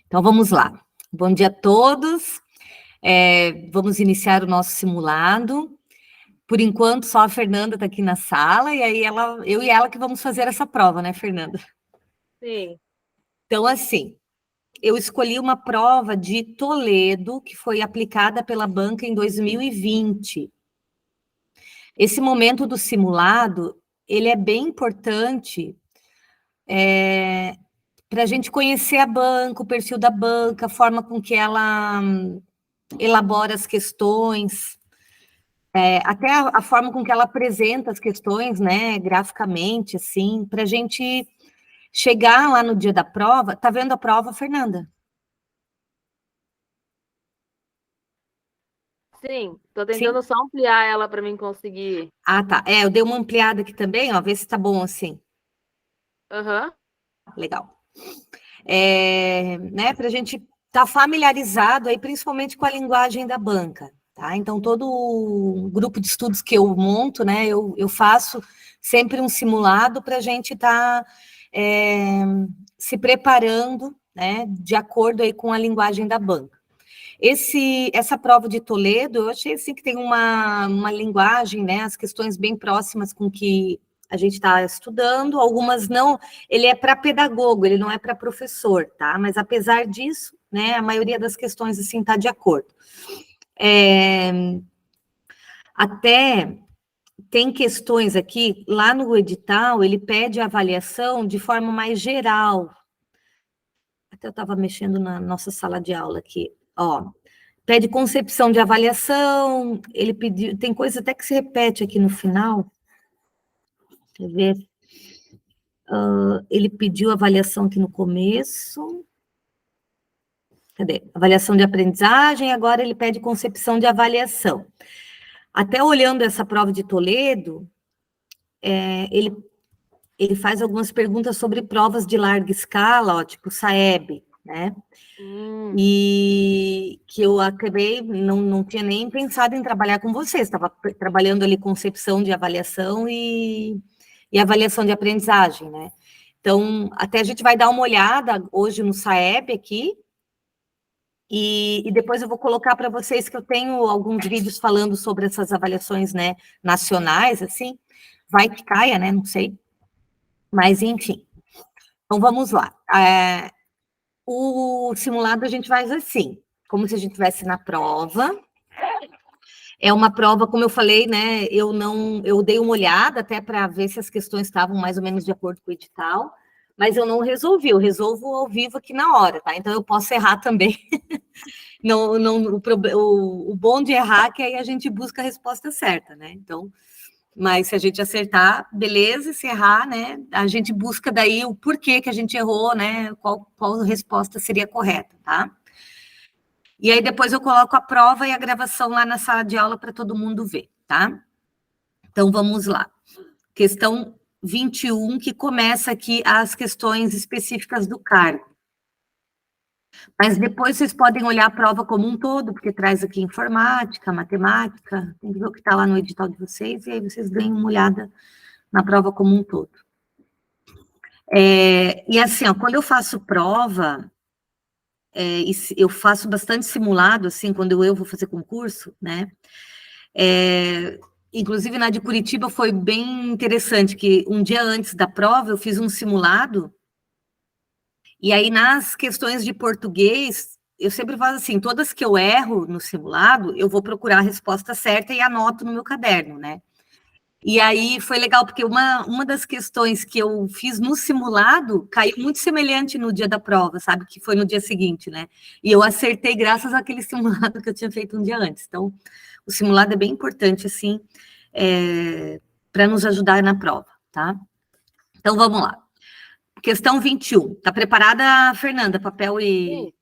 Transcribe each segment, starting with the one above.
Então, vamos lá. Bom dia a todos. Vamos iniciar o nosso simulado. Por enquanto, só a Fernanda está aqui na sala, e aí eu e ela que vamos fazer essa prova, né, Fernanda? Sim. Então, assim, eu escolhi uma prova de Toledo, que foi aplicada pela banca em 2020. Esse momento do simulado, ele é bem importante para a gente conhecer a banca, o perfil da banca, a forma com que ela elabora as questões, até a forma com que ela apresenta as questões, né, graficamente, assim, para a gente chegar lá no dia da prova. Tá vendo a prova, Fernanda? Sim, tô Sim? tentando só ampliar ela para mim conseguir. Ah, tá. Eu dei uma ampliada aqui também, ó, ver se tá bom assim. Aham. Legal. Né, para a gente estar familiarizado aí, principalmente com a linguagem da banca, tá? Então, todo o grupo de estudos que eu monto, né, eu faço sempre um simulado para a gente estar se preparando, né, de acordo aí com a linguagem da banca. Essa prova de Toledo, eu achei assim que tem uma linguagem, né, as questões bem próximas com que a gente está estudando, algumas não, ele é para pedagogo, ele não é para professor, tá? Mas apesar disso, né, a maioria das questões, assim, está de acordo. Até tem questões aqui, lá no edital, ele pede avaliação de forma mais geral. Até eu estava mexendo na nossa sala de aula aqui, ó. Pede concepção de avaliação, ele pediu, tem coisa até que se repete aqui no final. Quer ver? Ele pediu avaliação aqui no começo. Cadê? Avaliação de aprendizagem, agora ele pede concepção de avaliação. Até olhando essa prova de Toledo, ele faz algumas perguntas sobre provas de larga escala, ó, tipo SAEB, né? E que eu acabei, não tinha nem pensado em trabalhar com vocês, estava trabalhando ali concepção de avaliação e avaliação de aprendizagem, né? Então, até a gente vai dar uma olhada hoje no SAEB aqui, e depois eu vou colocar para vocês que eu tenho alguns vídeos falando sobre essas avaliações, né, nacionais, assim, vai que caia, né, não sei, mas enfim. Então, vamos lá. O simulado a gente faz assim, como se a gente estivesse na prova. É uma prova, como eu falei, né? Eu dei uma olhada até para ver se as questões estavam mais ou menos de acordo com o edital, mas eu não resolvi, eu resolvo ao vivo aqui na hora, tá? Então eu posso errar também. O bom de errar é que aí a gente busca a resposta certa, né? Então, mas se a gente acertar, beleza, se errar, né? A gente busca daí o porquê que a gente errou, né? Qual resposta seria correta, tá? E aí depois eu coloco a prova e a gravação lá na sala de aula para todo mundo ver, tá? Então vamos lá. Questão 21, que começa aqui as questões específicas do cargo. Mas depois vocês podem olhar a prova como um todo, porque traz aqui informática, matemática, tem que ver o que está lá no edital de vocês, e aí vocês deem uma olhada na prova como um todo. E assim, ó, quando eu faço prova, eu faço bastante simulado, assim, quando eu vou fazer concurso, né? Inclusive, na de Curitiba foi bem interessante, que um dia antes da prova eu fiz um simulado, e aí nas questões de português, eu sempre faço assim, todas que eu erro no simulado, eu vou procurar a resposta certa e anoto no meu caderno, né? E aí foi legal, porque uma das questões que eu fiz no simulado caiu muito semelhante no dia da prova, sabe? Que foi no dia seguinte, né? E eu acertei graças àquele simulado que eu tinha feito um dia antes. Então, o simulado é bem importante, assim, para nos ajudar na prova, tá? Então, vamos lá. Questão 21. Tá preparada, Fernanda? Papel e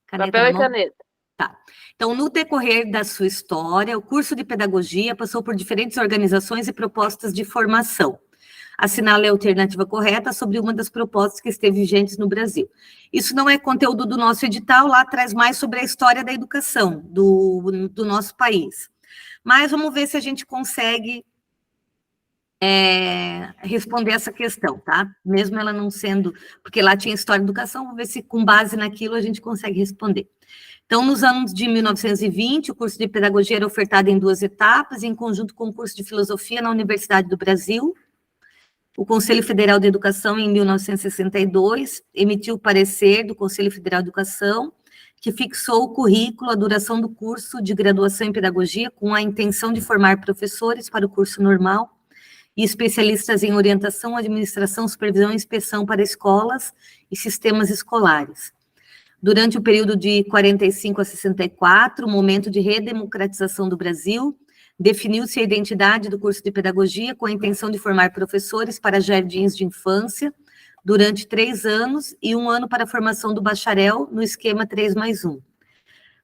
caneta Papel na e mão? caneta. Tá. Então, no decorrer da sua história, o curso de pedagogia passou por diferentes organizações e propostas de formação. Assinale a alternativa correta sobre uma das propostas que esteve vigentes no Brasil. Isso não é conteúdo do nosso edital, lá traz mais sobre a história da educação do nosso país. Mas vamos ver se a gente consegue responder essa questão, tá? Mesmo ela não sendo, porque lá tinha história de educação, vou ver se com base naquilo a gente consegue responder. Então, nos anos de 1920, o curso de pedagogia era ofertado em 2 etapas, em conjunto com o curso de filosofia na Universidade do Brasil. O Conselho Federal de Educação, em 1962, emitiu o parecer do Conselho Federal de Educação, que fixou o currículo, a duração do curso de graduação em pedagogia, com a intenção de formar professores para o curso normal e especialistas em orientação, administração, supervisão e inspeção para escolas e sistemas escolares. Durante o período de 45 a 64, momento de redemocratização do Brasil, definiu-se a identidade do curso de pedagogia com a intenção de formar professores para jardins de infância durante 3 anos e 1 ano para a formação do bacharel no esquema 3+1.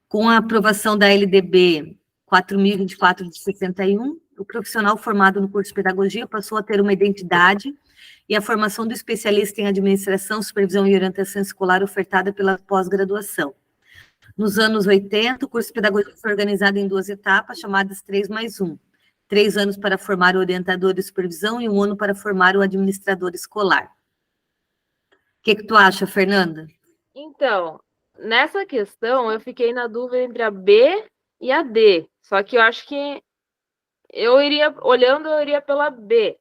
Com a aprovação da LDB 4024 de 61, o profissional formado no curso de pedagogia passou a ter uma identidade e a formação do especialista em administração, supervisão e orientação escolar ofertada pela pós-graduação. Nos anos 80, o curso de pedagogia foi organizado em 2 etapas, chamadas 3+1. 3 anos para formar o orientador de supervisão e 1 ano para formar o administrador escolar. O que tu acha, Fernanda? Então, nessa questão, eu fiquei na dúvida entre a B e a D. Só que eu acho que eu iria pela B.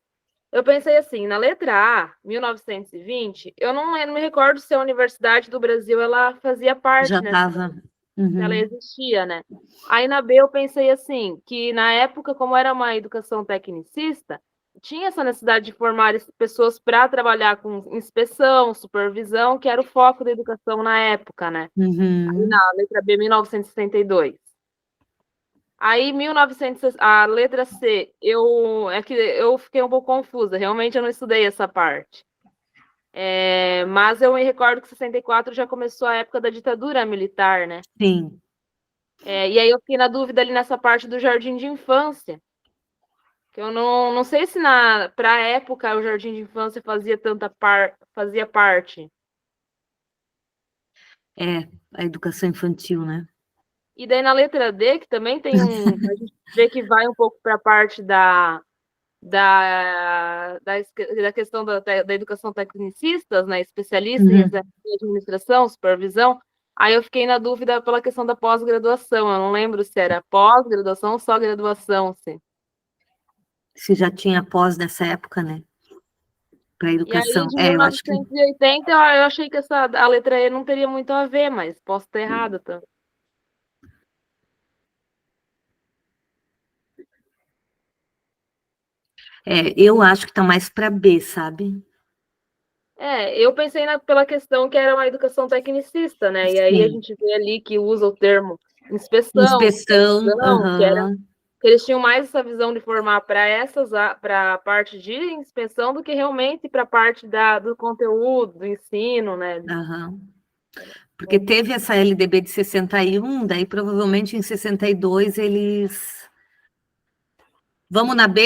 Eu pensei assim, na letra A, 1920, eu não me recordo se a Universidade do Brasil ela fazia parte, Já né? estava. Ela existia, né? Aí na B eu pensei assim, que na época, como era uma educação tecnicista, tinha essa necessidade de formar pessoas para trabalhar com inspeção, supervisão, que era o foco da educação na época, né? Aí na letra B, 1962. Aí, a letra C, é que eu fiquei um pouco confusa, realmente eu não estudei essa parte. Mas eu me recordo que 64 já começou a época da ditadura militar, né? Sim. E aí eu fiquei na dúvida ali nessa parte do jardim de infância, que eu não sei se para a época o jardim de infância fazia parte. A educação infantil, né? E daí na letra D, que também tem a gente vê que vai um pouco para a parte da questão da educação tecnicistas, né, especialistas em administração, supervisão. Aí eu fiquei na dúvida pela questão da pós-graduação. Eu não lembro se era pós-graduação ou só graduação, sim. Se já tinha pós nessa época, né? Para educação. E aí, de 1980, eu achei que a letra E não teria muito a ver, mas posso estar errada também. Eu acho que está mais para B, sabe? Eu pensei pela questão que era uma educação tecnicista, né? E aí Sim. a gente vê ali que usa o termo inspeção, que eles tinham mais essa visão de formar para a parte de inspeção do que realmente para a parte do conteúdo, do ensino, né? Porque teve essa LDB de 61, daí provavelmente em 62 eles... Vamos na B,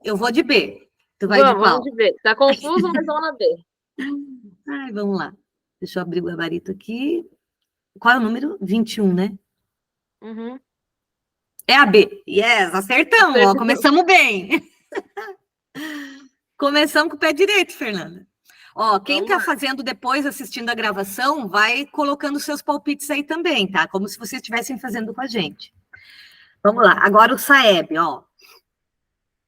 eu vou de B. Tu vai de qual? Vamos de B. Tá confuso, mas vamos na B. Ai, vamos lá. Deixa eu abrir o gabarito aqui. Qual é o número? 21, né? É a B. Yes, acertamos. Ó, começamos bem. Começamos com o pé direito, Fernanda. Ó, quem está fazendo depois, assistindo a gravação, vai colocando seus palpites aí também, tá? Como se vocês estivessem fazendo com a gente. Vamos lá. Agora o SAEB, ó.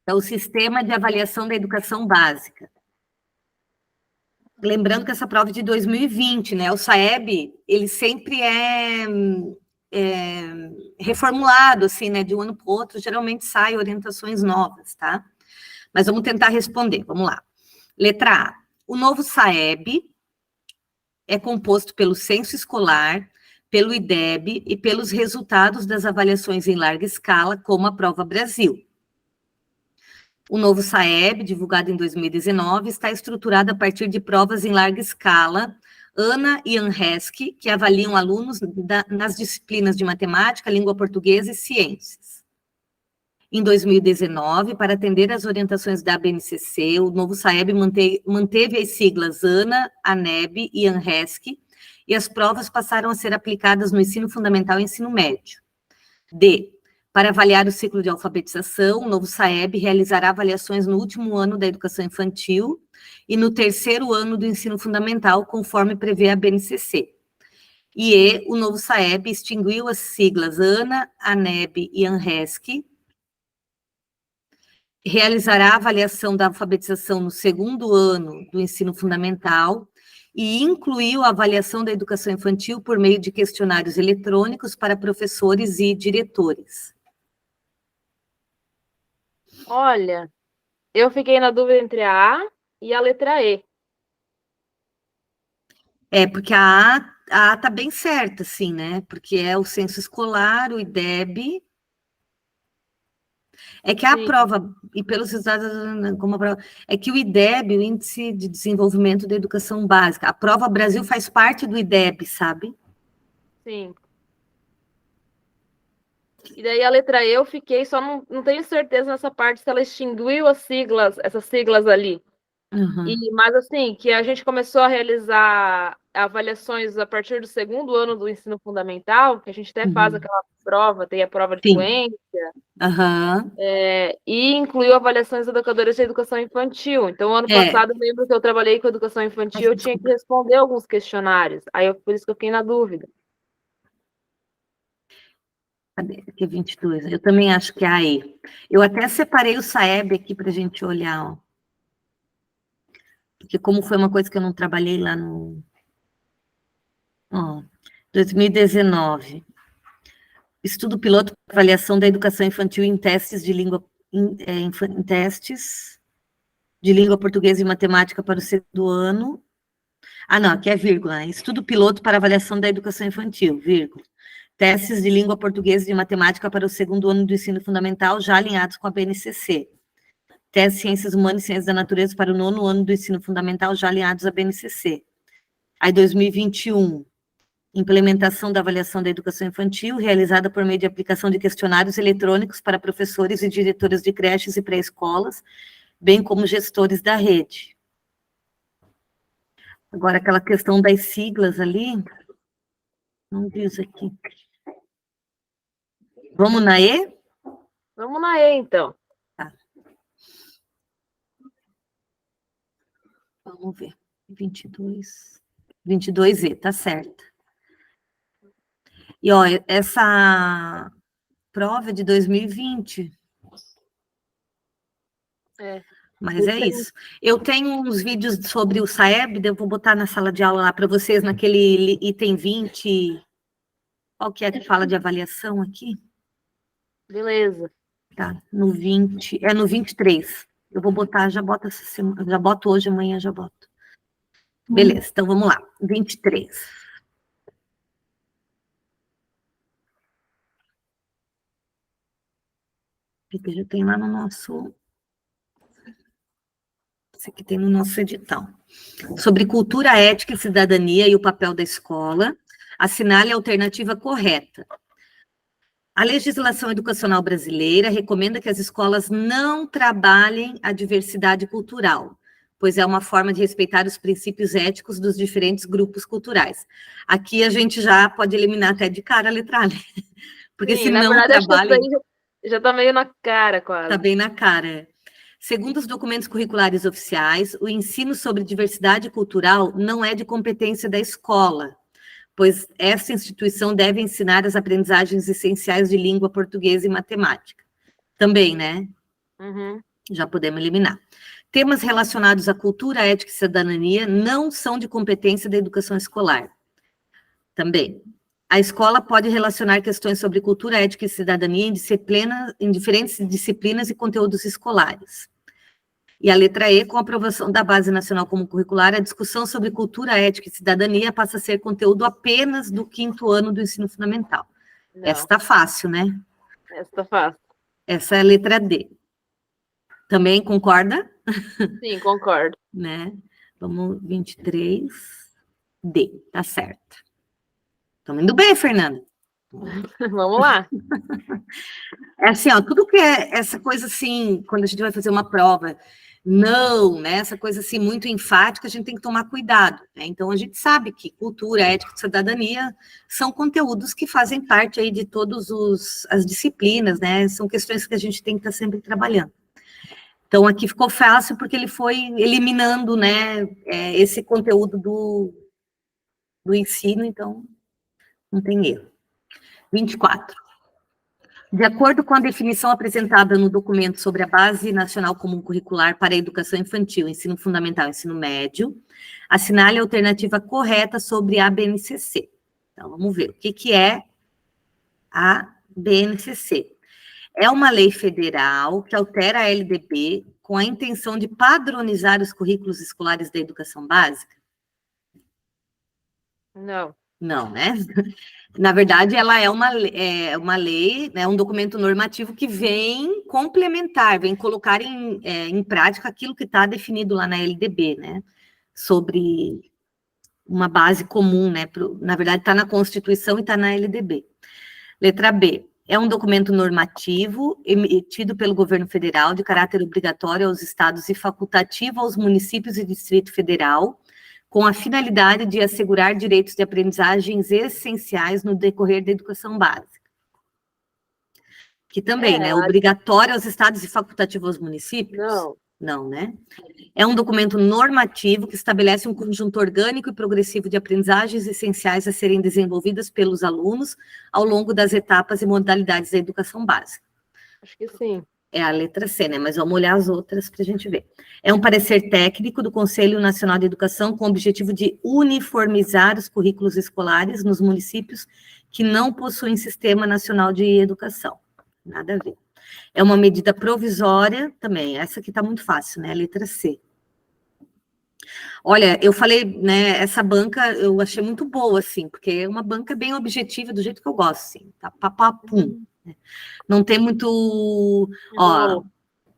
É o Sistema de Avaliação da Educação Básica. Lembrando que essa prova é de 2020, né? O SAEB, ele sempre é reformulado, assim, né? De um ano para o outro, geralmente saem orientações novas, tá? Mas vamos tentar responder, vamos lá. Letra A. O novo SAEB é composto pelo censo escolar, pelo IDEB e pelos resultados das avaliações em larga escala, como a Prova Brasil. O novo SAEB, divulgado em 2019, está estruturado a partir de provas em larga escala, ANA e ANRESC, que avaliam alunos nas disciplinas de matemática, língua portuguesa e ciências. Em 2019, para atender às orientações da BNCC, o novo SAEB manteve as siglas ANA, ANEB e ANRESC, e as provas passaram a ser aplicadas no ensino fundamental e ensino médio. D. Para avaliar o ciclo de alfabetização, o novo SAEB realizará avaliações no último ano da educação infantil e no terceiro ano do ensino fundamental, conforme prevê a BNCC. O novo SAEB extinguiu as siglas ANA, ANEB e ANRESC, realizará a avaliação da alfabetização no segundo ano do ensino fundamental e incluiu a avaliação da educação infantil por meio de questionários eletrônicos para professores e diretores. Olha, eu fiquei na dúvida entre a A e a letra E. Porque a A tá bem certa, assim, né? Porque é o censo escolar, o IDEB. É que a Sim. prova, e pelos resultados, como a prova, é que o IDEB, o Índice de Desenvolvimento da Educação Básica, a prova Brasil faz parte do IDEB, sabe? Sim. E daí a letra E eu fiquei, só não tenho certeza nessa parte se ela extinguiu as siglas, essas siglas ali. Uhum. Mas assim, que a gente começou a realizar avaliações a partir do segundo ano do ensino fundamental, que a gente até faz aquela prova, tem a prova de Sim. fluência, Uhum. E incluiu avaliações educadoras de educação infantil. Então, ano passado, eu lembro que eu trabalhei com educação infantil, eu tinha que responder alguns questionários. Por isso que eu fiquei na dúvida. Cadê? Aqui é 22. Eu também acho que é a E. Eu até separei o SAEB aqui para a gente olhar, ó. Porque como foi uma coisa que eu não trabalhei lá no... Ó, 2019. Estudo piloto para avaliação da educação infantil em testes de língua... em testes de língua portuguesa e matemática para o segundo ano. Ah, não, aqui é vírgula, né? Estudo piloto para avaliação da educação infantil, vírgula. Testes de língua portuguesa e de matemática para o segundo ano do ensino fundamental, já alinhados com a BNCC. Testes de ciências humanas e ciências da natureza para o nono ano do ensino fundamental, já alinhados à BNCC. Aí, 2021, implementação da avaliação da educação infantil, realizada por meio de aplicação de questionários eletrônicos para professores e diretoras de creches e pré-escolas, bem como gestores da rede. Agora, aquela questão das siglas ali, não diz aqui. Vamos na E? Vamos na E, então. Tá. Vamos ver. 22E, tá certo. E, ó, essa prova é de 2020. Mas é isso. Eu tenho uns vídeos sobre o SAEB, eu vou botar na sala de aula lá para vocês, naquele item 20. Qual que é que fala de avaliação aqui? Beleza. Tá, no 20, no 23. Eu vou botar, já boto essa semana, já boto hoje, amanhã já boto. Beleza, então vamos lá. 23. Esse já tem lá no nosso... Esse aqui tem no nosso edital. Sobre cultura, ética e cidadania e o papel da escola, assinale a alternativa correta. A legislação educacional brasileira recomenda que as escolas não trabalhem a diversidade cultural, pois é uma forma de respeitar os princípios éticos dos diferentes grupos culturais. Aqui a gente já pode eliminar até de cara a letra A, né? Porque Sim, se na não verdade, trabalham... acho que já tá meio na cara, quase. Tá bem na cara. Segundo os documentos curriculares oficiais, o ensino sobre diversidade cultural não é de competência da escola, pois essa instituição deve ensinar as aprendizagens essenciais de língua portuguesa e matemática. Também, né? Uhum. Já podemos eliminar. Temas relacionados à cultura, ética e cidadania não são de competência da educação escolar. Também. A escola pode relacionar questões sobre cultura, ética e cidadania em diferentes disciplinas e conteúdos escolares. E a letra E, com a aprovação da Base Nacional Comum Curricular, a discussão sobre cultura, ética e cidadania passa a ser conteúdo apenas do 5º ano do ensino fundamental. Não. Essa está fácil, né? Essa tá fácil. Essa é a letra D. Também concorda? Sim, concordo. Né? Vamos, 23, D, tá certo. Estamos indo bem, Fernanda. Vamos lá. É assim, ó, tudo que é essa coisa assim, quando a gente vai fazer uma prova Não, né? Essa coisa assim muito enfática, a gente tem que tomar cuidado, né? Então a gente sabe que cultura, ética e cidadania são conteúdos que fazem parte aí de todas as disciplinas, né? São questões que a gente tem que estar sempre trabalhando. Então aqui ficou fácil porque ele foi eliminando, né, esse conteúdo do ensino, então não tem erro. 24. De acordo com a definição apresentada no documento sobre a Base Nacional Comum Curricular para a Educação Infantil, Ensino Fundamental e Ensino Médio, assinale a alternativa correta sobre a BNCC. Então, vamos ver o que é a BNCC. É uma lei federal que altera a LDB com a intenção de padronizar os currículos escolares da educação básica? Não. Não, né? Na verdade, ela é uma lei, né, um documento normativo que vem complementar, vem colocar em prática aquilo que está definido lá na LDB, né? Sobre uma base comum, né? Na verdade, está na Constituição e está na LDB. Letra B. É um documento normativo emitido pelo governo federal de caráter obrigatório aos estados e facultativo aos municípios e Distrito Federal, com a finalidade de assegurar direitos de aprendizagens essenciais no decorrer da educação básica. Que também, né, obrigatório aos estados e facultativo aos municípios? Não. Não, né? É um documento normativo que estabelece um conjunto orgânico e progressivo de aprendizagens essenciais a serem desenvolvidas pelos alunos ao longo das etapas e modalidades da educação básica. Acho que sim. É a letra C, né? Mas vamos olhar as outras para a gente ver. É um parecer técnico do Conselho Nacional de Educação com o objetivo de uniformizar os currículos escolares nos municípios que não possuem Sistema Nacional de Educação. Nada a ver. É uma medida provisória também. Essa aqui está muito fácil, né? A letra C. Olha, eu falei, né? Essa banca eu achei muito boa, assim, porque é uma banca bem objetiva, do jeito que eu gosto, assim. Tá papapum. Não tem muito,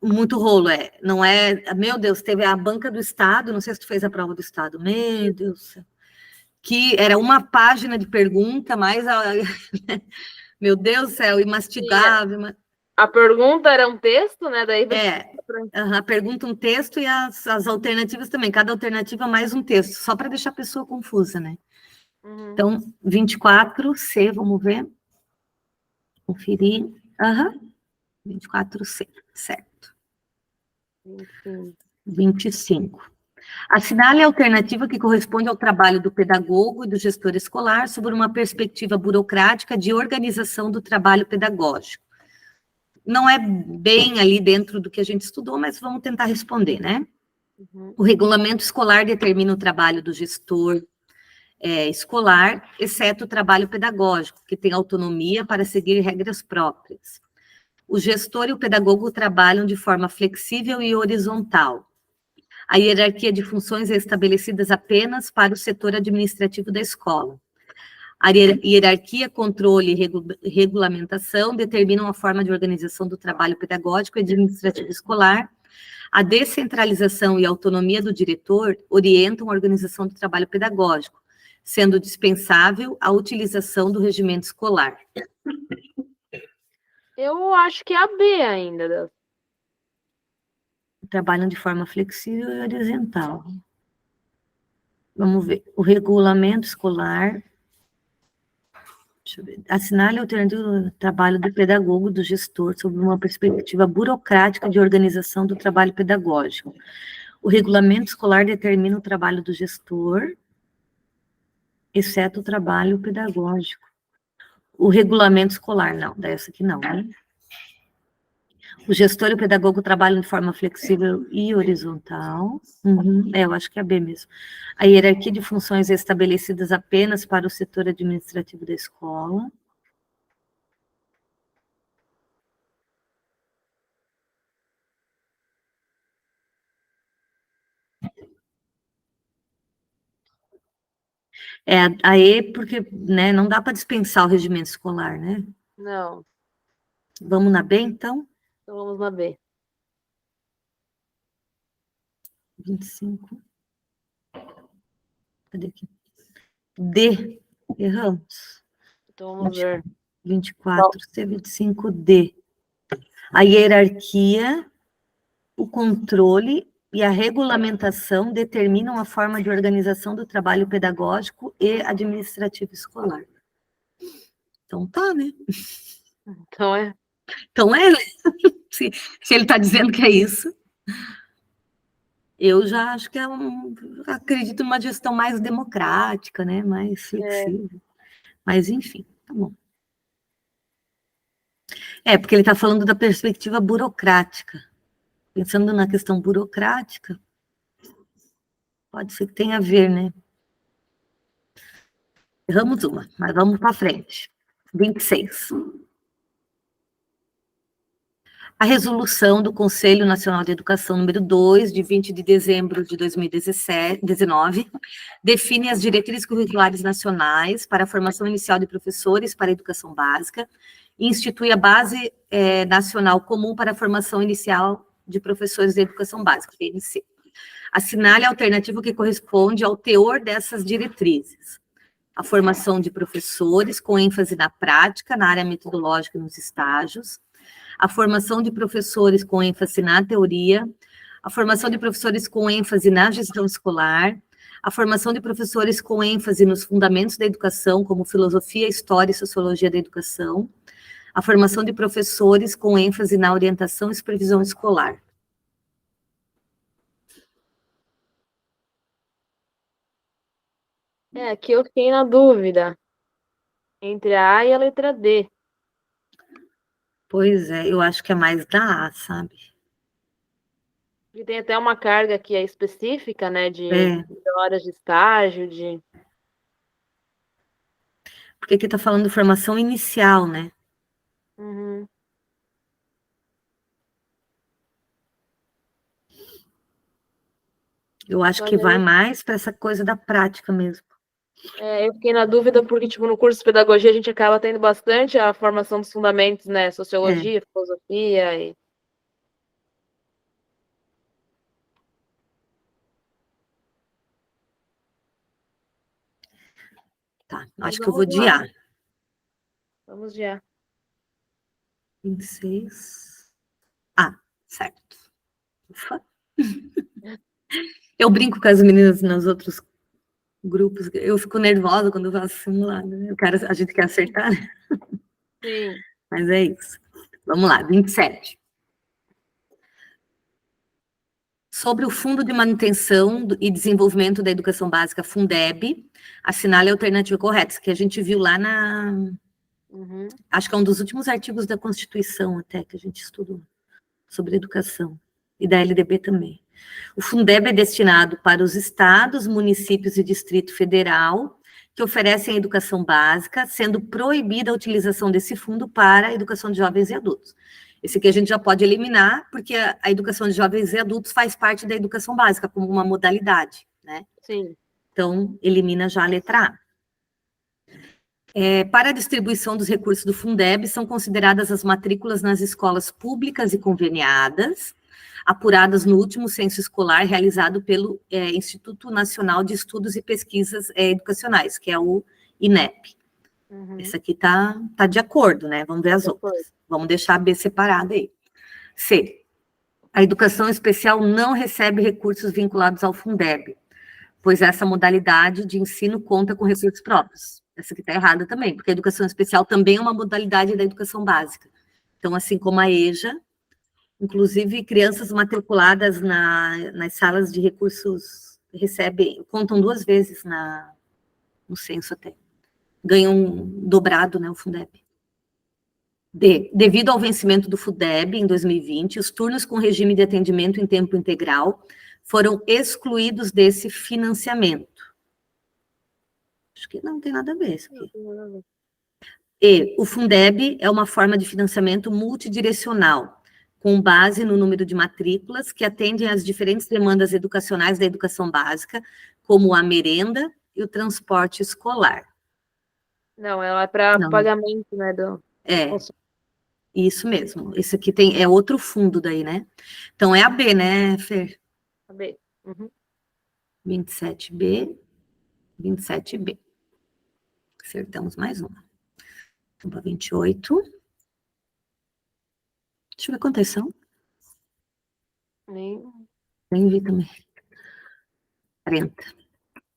muito rolo, não é, meu Deus, teve a banca do Estado, não sei se tu fez a prova do Estado, meu Deus, que era uma página de pergunta, mas, meu Deus do céu, imastigável. A pergunta era um texto, né, daí... A pergunta um texto e as alternativas também, cada alternativa mais um texto, só para deixar a pessoa confusa, né? Então, 24C, vamos ver. Conferir. 24C, certo. 25. Assinale a alternativa que corresponde ao trabalho do pedagogo e do gestor escolar sobre uma perspectiva burocrática de organização do trabalho pedagógico. Não é bem ali dentro do que a gente estudou, mas vamos tentar responder, né? O regulamento escolar determina o trabalho do gestor escolar, exceto o trabalho pedagógico, que tem autonomia para seguir regras próprias. O gestor e o pedagogo trabalham de forma flexível e horizontal. A hierarquia de funções é estabelecida apenas para o setor administrativo da escola. A hierarquia, controle e regulamentação determinam a forma de organização do trabalho pedagógico e administrativo escolar. A descentralização e a autonomia do diretor orientam a organização do trabalho pedagógico, sendo dispensável a utilização do regimento escolar. Eu acho que é a B ainda. Trabalham de forma flexível e horizontal. Vamos ver. O regulamento escolar. Deixa eu ver. Assinale a alternativa do trabalho do pedagogo, do gestor, sob uma perspectiva burocrática de organização do trabalho pedagógico. O regulamento escolar determina o trabalho do gestor, exceto o trabalho pedagógico. O regulamento escolar, não, dessa aqui não, né? O gestor e o pedagogo trabalham de forma flexível e horizontal. Eu acho que é a B mesmo. A hierarquia de funções é estabelecida apenas para o setor administrativo da escola. A E, porque, né, não dá para dispensar o regimento escolar, né? Não. Vamos na B, então? Então vamos na B. 25. Cadê aqui? D. Erramos. Então vamos ver. 24, C25, D. A hierarquia, o controle e a regulamentação determinam a forma de organização do trabalho pedagógico e administrativo escolar. Então tá, né? Então é. Então é, né? Se ele está dizendo que é isso, eu já acho que acredito numa gestão mais democrática, né? Mais flexível. Mas, enfim, tá bom. Porque ele está falando da perspectiva burocrática. Pensando na questão burocrática, pode ser que tenha a ver, né? Erramos uma, mas vamos para frente. 26. A resolução do Conselho Nacional de Educação número 2, de 20 de dezembro de 2019, define as diretrizes curriculares nacionais para a formação inicial de professores para a educação básica e institui a Base Nacional Comum para a Formação Inicial de Professores de Educação Básica, BNC. Assinale a alternativa que corresponde ao teor dessas diretrizes. A formação de professores com ênfase na prática, na área metodológica e nos estágios, a formação de professores com ênfase na teoria, a formação de professores com ênfase na gestão escolar, a formação de professores com ênfase nos fundamentos da educação, como filosofia, história e sociologia da educação, a formação de professores com ênfase na orientação e supervisão escolar. Aqui eu fiquei na dúvida entre a A e a letra D. Pois é, eu acho que é mais da A, sabe? E tem até uma carga que é específica, né, de horas de estágio, de... Porque aqui tá falando de formação inicial, né? Uhum. Eu acho que vai mais para essa coisa da prática mesmo. Eu fiquei na dúvida porque, tipo, no curso de pedagogia a gente acaba tendo bastante a formação dos fundamentos, né, sociologia, filosofia e... Tá, acho que eu vou de A. Vamos de A. 26. Ah, certo. Ufa. Eu brinco com as meninas nos outros grupos, eu fico nervosa quando eu faço simulado, né? A gente quer acertar, né? Sim. Mas é isso. Vamos lá, 27. Sobre o Fundo de Manutenção e Desenvolvimento da Educação Básica, Fundeb, assinale a alternativa correta, que a gente viu lá na... Acho que é um dos últimos artigos da Constituição até, que a gente estudou, sobre educação, e da LDB também. O Fundeb é destinado para os estados, municípios e Distrito Federal que oferecem a educação básica, sendo proibida a utilização desse fundo para a educação de jovens e adultos. Esse aqui a gente já pode eliminar, porque a educação de jovens e adultos faz parte da educação básica, como uma modalidade, né? Sim. Então, elimina já a letra A. Para a distribuição dos recursos do Fundeb, são consideradas as matrículas nas escolas públicas e conveniadas, apuradas no último censo escolar realizado pelo Instituto Nacional de Estudos e Pesquisas Educacionais, que é o INEP. Esse aqui tá de acordo, né? Vamos ver as outras. Vamos deixar a B separada aí. C. A educação especial não recebe recursos vinculados ao Fundeb, pois essa modalidade de ensino conta com recursos próprios. Essa aqui está errada também, porque a educação especial também é uma modalidade da educação básica. Então, assim como a EJA, inclusive crianças matriculadas nas salas de recursos contam 2 vezes no censo até. Ganham dobrado, né, o Fundeb. D. Devido ao vencimento do Fundeb em 2020, os turnos com regime de atendimento em tempo integral foram excluídos desse financiamento. Acho que não tem nada a ver isso aqui. E o Fundeb é uma forma de financiamento multidirecional, com base no número de matrículas que atendem às diferentes demandas educacionais da educação básica, como a merenda e o transporte escolar. Não, ela é para pagamento, né? Isso mesmo. Esse aqui é outro fundo daí, né? Então é a B, né, Fer? A B. 27B, 27B. Acertamos mais uma. Vamos para 28. Deixa eu ver quantas são. Nem vi também. 40.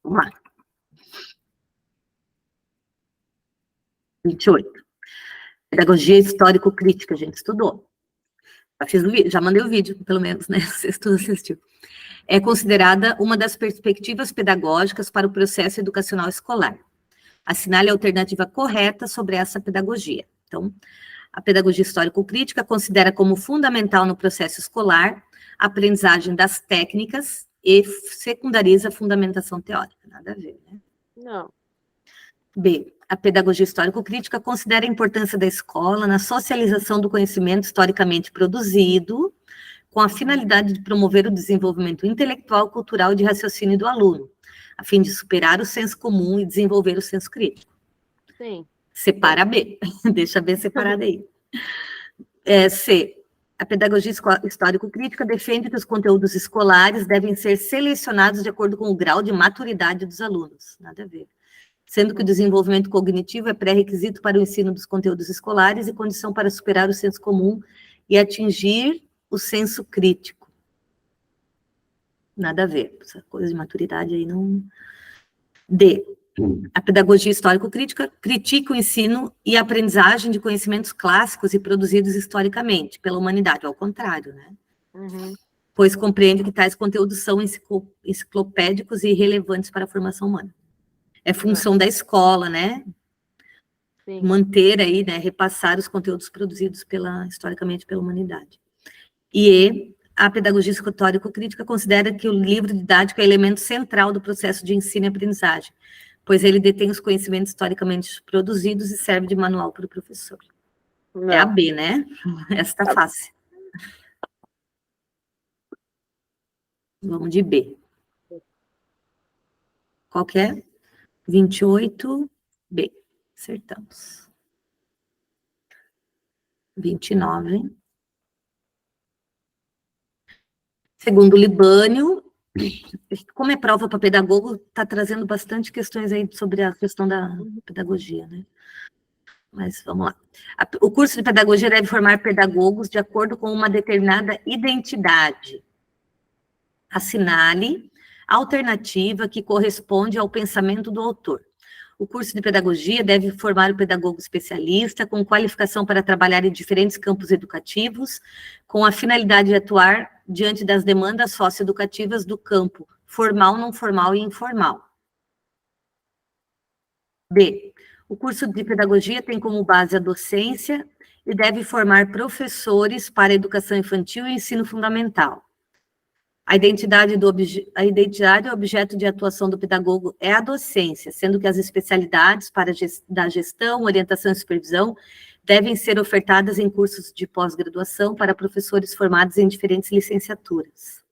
Vamos lá. 28. Pedagogia histórico-crítica, a gente estudou. Já mandei o vídeo, pelo menos, né? Vocês tudo assistiu. É considerada uma das perspectivas pedagógicas para o processo educacional escolar. Assinale a alternativa correta sobre essa pedagogia. Então, a pedagogia histórico-crítica considera como fundamental no processo escolar a aprendizagem das técnicas e secundariza a fundamentação teórica. Nada a ver, né? Não. B. A pedagogia histórico-crítica considera a importância da escola na socialização do conhecimento historicamente produzido, com a finalidade de promover o desenvolvimento intelectual, cultural e de raciocínio do aluno, a fim de superar o senso comum e desenvolver o senso crítico. Sim. Separa B. Deixa B separada aí. C. A pedagogia histórico-crítica defende que os conteúdos escolares devem ser selecionados de acordo com o grau de maturidade dos alunos. Nada a ver. Sendo que o desenvolvimento cognitivo é pré-requisito para o ensino dos conteúdos escolares e condição para superar o senso comum e atingir o senso crítico. Nada a ver. Essa coisa de maturidade aí não... D. A pedagogia histórico-crítica critica o ensino e a aprendizagem de conhecimentos clássicos e produzidos historicamente pela humanidade, ao contrário, né? Uhum. Pois compreende que tais conteúdos são enciclopédicos e relevantes para a formação humana. É função da escola, né? Sim. Manter aí, né? Repassar os conteúdos produzidos historicamente pela humanidade. E a pedagogia histórico-crítica considera que o livro didático é elemento central do processo de ensino e aprendizagem, pois ele detém os conhecimentos historicamente produzidos e serve de manual para o professor. Não. É a B, né? Essa tá fácil. Vamos de B. Qual que é? 28, B. Acertamos. 29. Segundo o Libânio, como é prova para pedagogo, está trazendo bastante questões aí sobre a questão da pedagogia, né? Mas vamos lá. O curso de pedagogia deve formar pedagogos de acordo com uma determinada identidade. Assinale a alternativa que corresponde ao pensamento do autor. O curso de pedagogia deve formar o pedagogo especialista com qualificação para trabalhar em diferentes campos educativos, com a finalidade de atuar diante das demandas socioeducativas do campo formal, não formal e informal. B. O curso de pedagogia tem como base a docência e deve formar professores para educação infantil e ensino fundamental. A identidade e objeto de atuação do pedagogo é a docência, sendo que as especialidades da gestão, orientação e supervisão devem ser ofertadas em cursos de pós-graduação para professores formados em diferentes licenciaturas.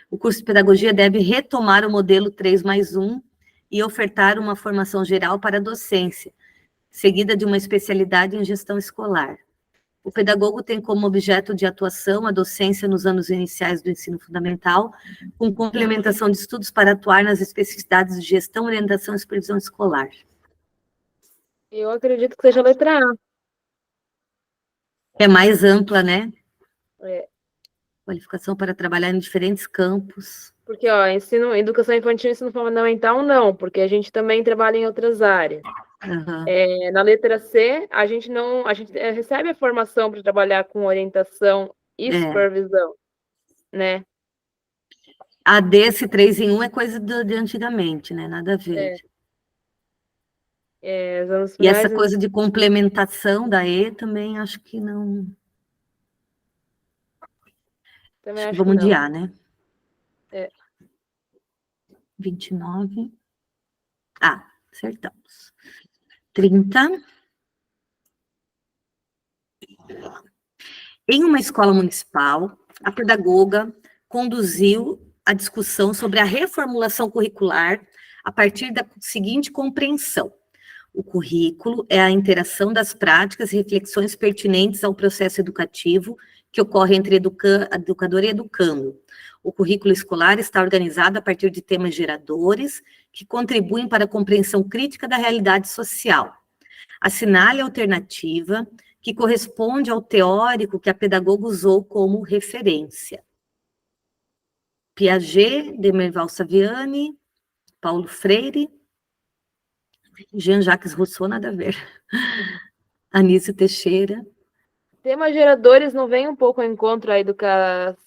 O curso de pedagogia deve retomar o modelo 3+1 e ofertar uma formação geral para a docência, seguida de uma especialidade em gestão escolar. O pedagogo tem como objeto de atuação a docência nos anos iniciais do ensino fundamental, com complementação de estudos para atuar nas especificidades de gestão, orientação e supervisão escolar. Eu acredito que seja a letra A. É mais ampla, né? É. Qualificação para trabalhar em diferentes campos. Porque, ó, educação infantil e ensino fundamental, não, porque a gente também trabalha em outras áreas. Uhum. Na letra C, a gente recebe a formação para trabalhar com orientação e supervisão, né? A desse 3 em 1 é coisa de antigamente, né? Nada a ver. Anos e finais, essa coisa de complementação da E também acho que não. Também acho que acho vamos que não. de A, né? 29. Acertamos. 30. Em uma escola municipal, a pedagoga conduziu a discussão sobre a reformulação curricular a partir da seguinte compreensão. O currículo é a interação das práticas e reflexões pertinentes ao processo educativo que ocorre entre educador e educando. O currículo escolar está organizado a partir de temas geradores que contribuem para a compreensão crítica da realidade social. Assinale a alternativa que corresponde ao teórico que a pedagoga usou como referência. Piaget, Demerval Saviani, Paulo Freire, Jean-Jacques Rousseau, nada a ver. Anísio Teixeira. Temas geradores não vem um pouco ao encontro aí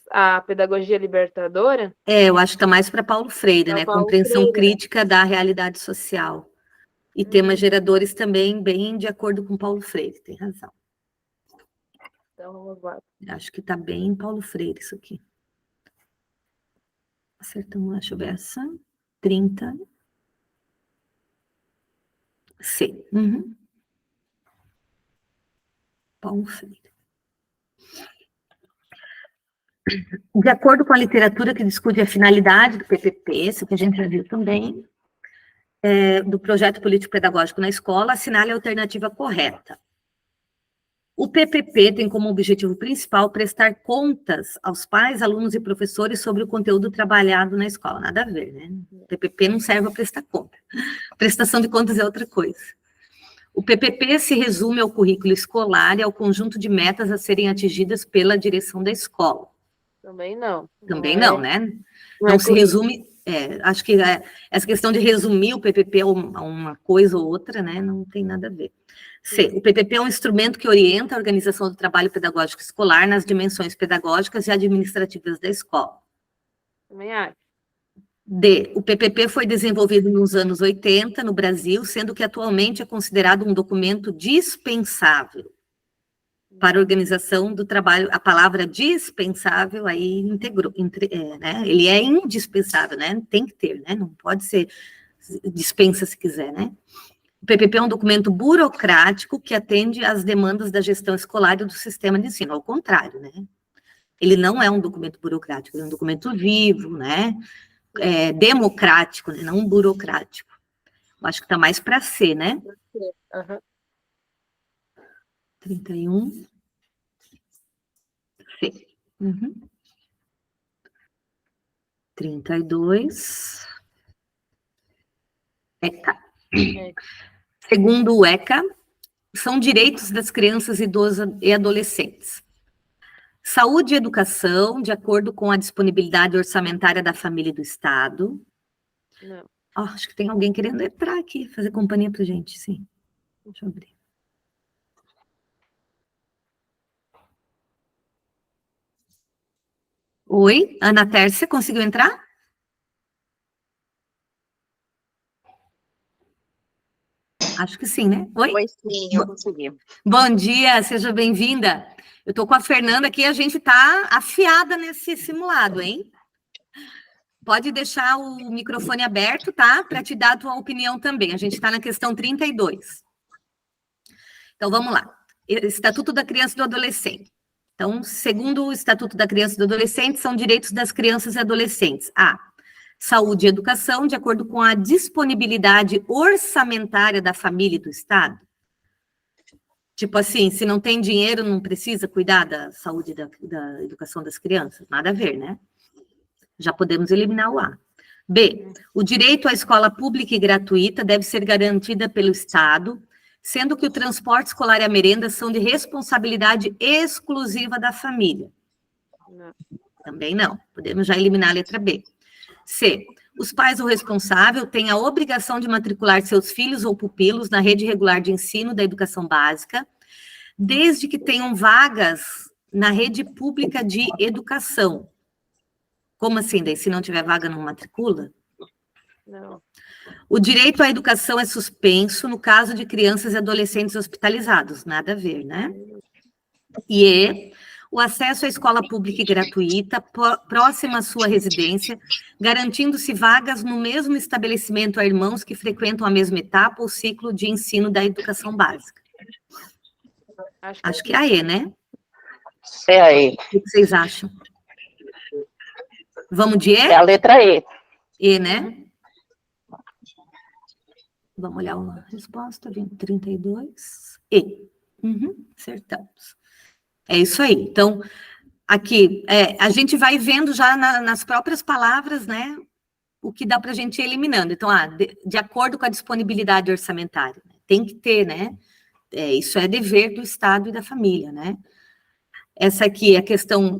a pedagogia libertadora? Eu acho que está mais para Paulo Freire, né? Paulo Compreensão Freire, crítica da realidade social. E temas geradores também bem de acordo com Paulo Freire, tem razão. Então, vamos lá. Acho que está bem em Paulo Freire isso aqui. Acertamos, deixa eu ver essa. 30. C. Paulo Freire. De acordo com a literatura que discute a finalidade do PPP, isso que a gente já viu também, do projeto político-pedagógico na escola, assinale a alternativa correta. O PPP tem como objetivo principal prestar contas aos pais, alunos e professores sobre o conteúdo trabalhado na escola. Nada a ver, né? O PPP não serve para prestar conta. Prestação de contas é outra coisa. O PPP se resume ao currículo escolar e ao conjunto de metas a serem atingidas pela direção da escola. Também não. Também não, né? Não se resume... acho que essa questão de resumir o PPP a uma coisa ou outra, né? Não tem nada a ver. C. O PPP é um instrumento que orienta a organização do trabalho pedagógico escolar nas dimensões pedagógicas e administrativas da escola. Também acho. D. O PPP foi desenvolvido nos anos 80 no Brasil, sendo que atualmente é considerado um documento dispensável para a organização do trabalho. A palavra dispensável aí integrou, né? Ele é indispensável, né? Tem que ter, né? Não pode ser dispensa se quiser, né? O PPP é um documento burocrático que atende às demandas da gestão escolar e do sistema de ensino, ao contrário, né? Ele não é um documento burocrático, ele é um documento vivo, né? Democrático, né? Não burocrático. Eu acho que está mais para ser, né? 31. C. 32. ECA. Segundo o ECA, são direitos das crianças, idosos e adolescentes. Saúde e educação, de acordo com a disponibilidade orçamentária da família e do Estado. Não. Acho que tem alguém querendo entrar aqui, fazer companhia para gente, sim. Deixa eu abrir. Oi, Ana Tércia, conseguiu entrar? Acho que sim, né? Oi? Oi, sim, eu consegui. Bom dia, seja bem-vinda. Eu estou com a Fernanda aqui, a gente está afiada nesse simulado, hein? Pode deixar o microfone aberto, tá? Para te dar a tua opinião também. A gente está na questão 32. Então, vamos lá. Estatuto da Criança e do Adolescente. Então, segundo o Estatuto da Criança e do Adolescente, são direitos das crianças e adolescentes. A. Saúde e educação, de acordo com a disponibilidade orçamentária da família e do Estado. Tipo assim, se não tem dinheiro, não precisa cuidar da saúde e da educação das crianças? Nada a ver, né? Já podemos eliminar o A. B. O direito à escola pública e gratuita deve ser garantida pelo Estado, sendo que o transporte escolar e a merenda são de responsabilidade exclusiva da família. Não. Também não. Podemos já eliminar a letra B. C. Os pais ou responsável têm a obrigação de matricular seus filhos ou pupilos na rede regular de ensino da educação básica, desde que tenham vagas na rede pública de educação. Como assim? Daí, se não tiver vaga, não matricula? Não. O direito à educação é suspenso no caso de crianças e adolescentes hospitalizados. Nada a ver, né? E o acesso à escola pública e gratuita, próxima à sua residência, garantindo-se vagas no mesmo estabelecimento a irmãos que frequentam a mesma etapa ou ciclo de ensino da educação básica. Acho que é a E, né? É a E. O que vocês acham? Vamos de E? É a letra E. E, né? Vamos olhar a resposta, 32. E. Acertamos. É isso aí. Então, aqui, a gente vai vendo já nas próprias palavras, né, o que dá para a gente ir eliminando. Então, de acordo com a disponibilidade orçamentária. Tem que ter, né? Isso é dever do Estado e da família, né? Essa aqui é a questão,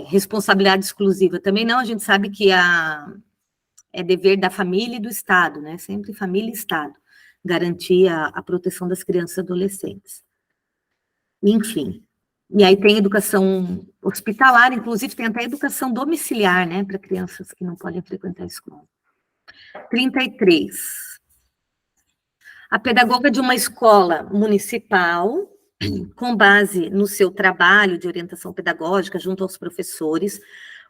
responsabilidade exclusiva. Também não, a gente sabe que é dever da família e do Estado, né? Sempre família e Estado, garantir a proteção das crianças e adolescentes. Enfim. E aí tem educação hospitalar, inclusive tem até educação domiciliar, né? Para crianças que não podem frequentar a escola. 33. A pedagoga de uma escola municipal, com base no seu trabalho de orientação pedagógica junto aos professores,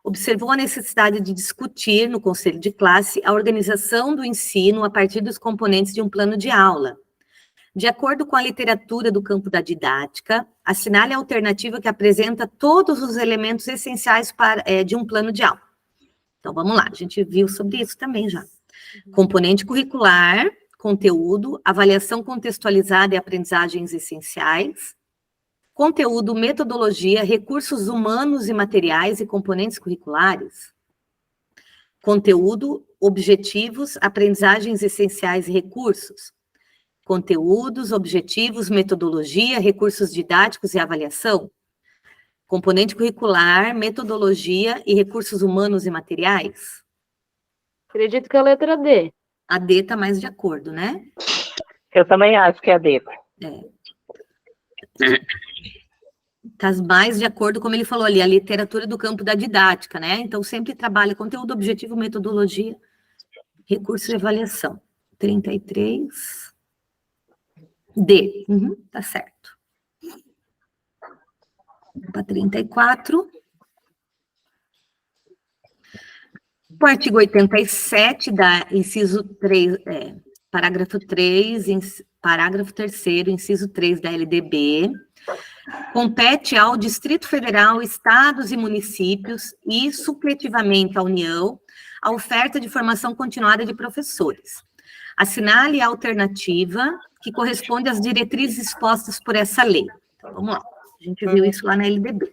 observou a necessidade de discutir no conselho de classe a organização do ensino a partir dos componentes de um plano de aula. De acordo com a literatura do campo da didática, assinale a alternativa que apresenta todos os elementos essenciais de um plano de aula. Então, vamos lá, a gente viu sobre isso também já. Componente curricular, conteúdo, avaliação contextualizada e aprendizagens essenciais, conteúdo, metodologia, recursos humanos e materiais e componentes curriculares, conteúdo, objetivos, aprendizagens essenciais e recursos, conteúdos, objetivos, metodologia, recursos didáticos e avaliação, componente curricular, metodologia e recursos humanos e materiais. Acredito que é a letra D. A D está mais de acordo, né? Eu também acho que é a D. Está mais de acordo, como ele falou ali, a literatura do campo da didática, né? Então, sempre trabalha conteúdo, objetivo, metodologia, recurso e avaliação. 33. D. Tá certo. Para 34. O artigo 87 da inciso 3, parágrafo 3, parágrafo 3º, inciso 3 da LDB, compete ao Distrito Federal, estados e municípios e, supletivamente, à União, a oferta de formação continuada de professores. Assinale a alternativa que corresponde às diretrizes expostas por essa lei. Então, vamos lá. A gente viu isso lá na LDB.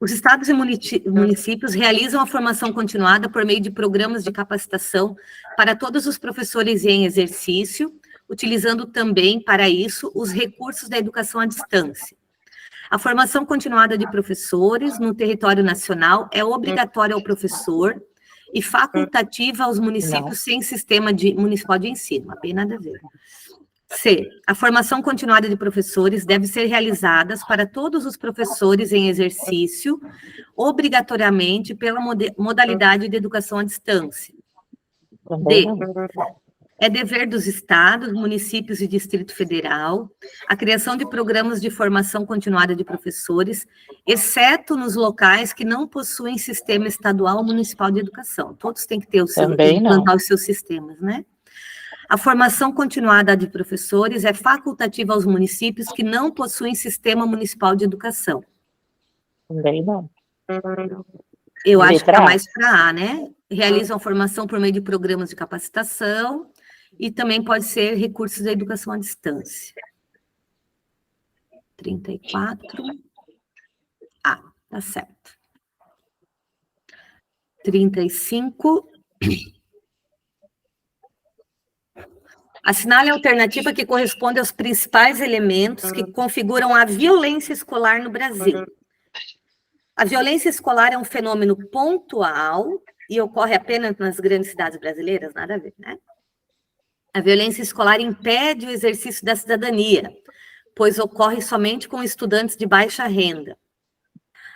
Os estados e municípios realizam a formação continuada por meio de programas de capacitação para todos os professores em exercício, utilizando também, para isso, os recursos da educação à distância. A formação continuada de professores no território nacional é obrigatória ao professor e facultativa aos municípios sem sistema municipal de ensino. Não tem nada a ver. C. A formação continuada de professores deve ser realizada para todos os professores em exercício, obrigatoriamente pela modalidade de educação à distância. D. É dever dos estados, municípios e Distrito Federal a criação de programas de formação continuada de professores, exceto nos locais que não possuem sistema estadual ou municipal de educação. Todos têm que ter implantar os seus sistemas, né? A formação continuada de professores é facultativa aos municípios que não possuem sistema municipal de educação. Também não. Eu acho que está mais para A, né? Realizam a formação por meio de programas de capacitação e também pode ser recursos da educação à distância. 34. Ah, tá certo. 35. Assinale a alternativa que corresponde aos principais elementos que configuram a violência escolar no Brasil. A violência escolar é um fenômeno pontual e ocorre apenas nas grandes cidades brasileiras? Nada a ver, né? A violência escolar impede o exercício da cidadania, pois ocorre somente com estudantes de baixa renda.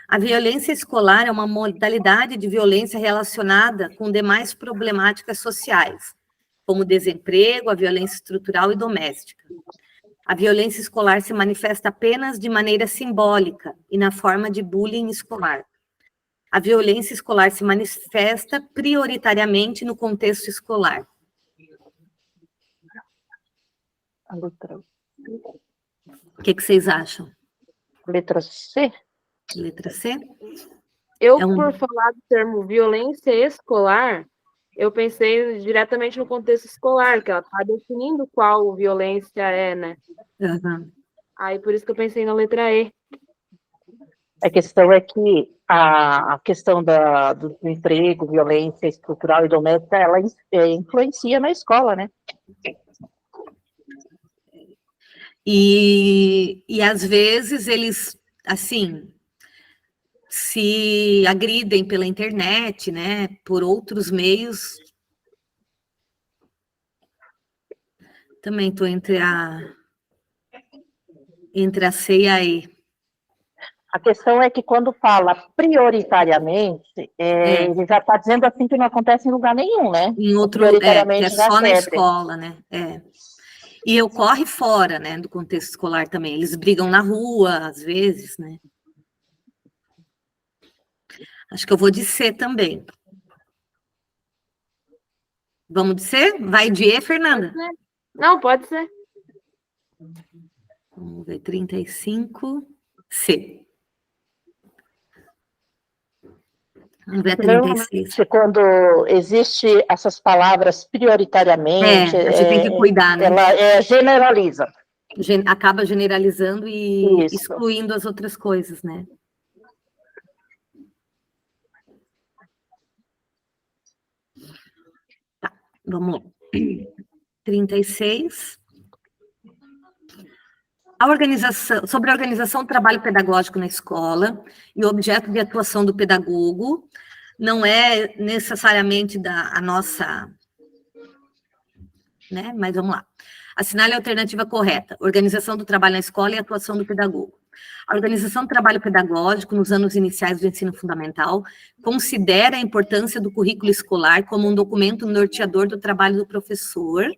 A violência escolar é uma modalidade de violência relacionada com demais problemáticas sociais, como desemprego, a violência estrutural e doméstica. A violência escolar se manifesta apenas de maneira simbólica e na forma de bullying escolar. A violência escolar se manifesta prioritariamente no contexto escolar. O que vocês acham? Letra C? Letra C? Por falar do termo violência escolar, eu pensei diretamente no contexto escolar, que ela está definindo qual violência é, né? Uhum. Aí, por isso que eu pensei na letra E. A questão é que a questão do emprego, violência estrutural e doméstica, ela influencia na escola, né? E às vezes eles, assim, se agridem pela internet, né, por outros meios. Também estou entre a C e a E. A questão é que quando fala prioritariamente, ele já está dizendo assim que não acontece em lugar nenhum, né? Em outro, prioritariamente que é só na quebra. escola, né? E ocorre fora, né, do contexto escolar também. Eles brigam na rua, às vezes, né? Acho que eu vou de C também. Vamos de C? Vai de E, Fernanda? Não, pode ser. Vamos ver, 35, C. Vamos ver a 36. Quando existe essas palavras prioritariamente, a gente tem que cuidar, né? Ela generaliza. Acaba generalizando e Isso. excluindo as outras coisas, né? Tá, vamos lá. 36. Sobre a organização do trabalho pedagógico na escola e o objeto de atuação do pedagogo, não é necessariamente a nossa, né? Mas vamos lá. Assinale a alternativa correta. Organização do trabalho na escola e atuação do pedagogo. A organização do trabalho pedagógico nos anos iniciais do ensino fundamental considera a importância do currículo escolar como um documento norteador do trabalho do professor,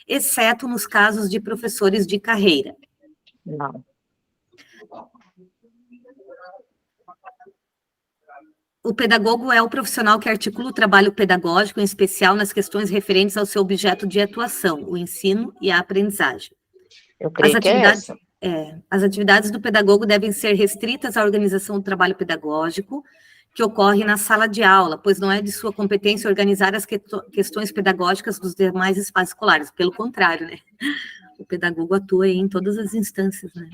exceto nos casos de professores de carreira. Não. O pedagogo é o profissional que articula o trabalho pedagógico, em especial nas questões referentes ao seu objeto de atuação, o ensino e a aprendizagem. Eu creio que é essa. As atividades do pedagogo devem ser restritas à organização do trabalho pedagógico, que ocorre na sala de aula, pois não é de sua competência organizar as questões pedagógicas dos demais espaços escolares. Pelo contrário, né? O pedagogo atua em todas as instâncias, né?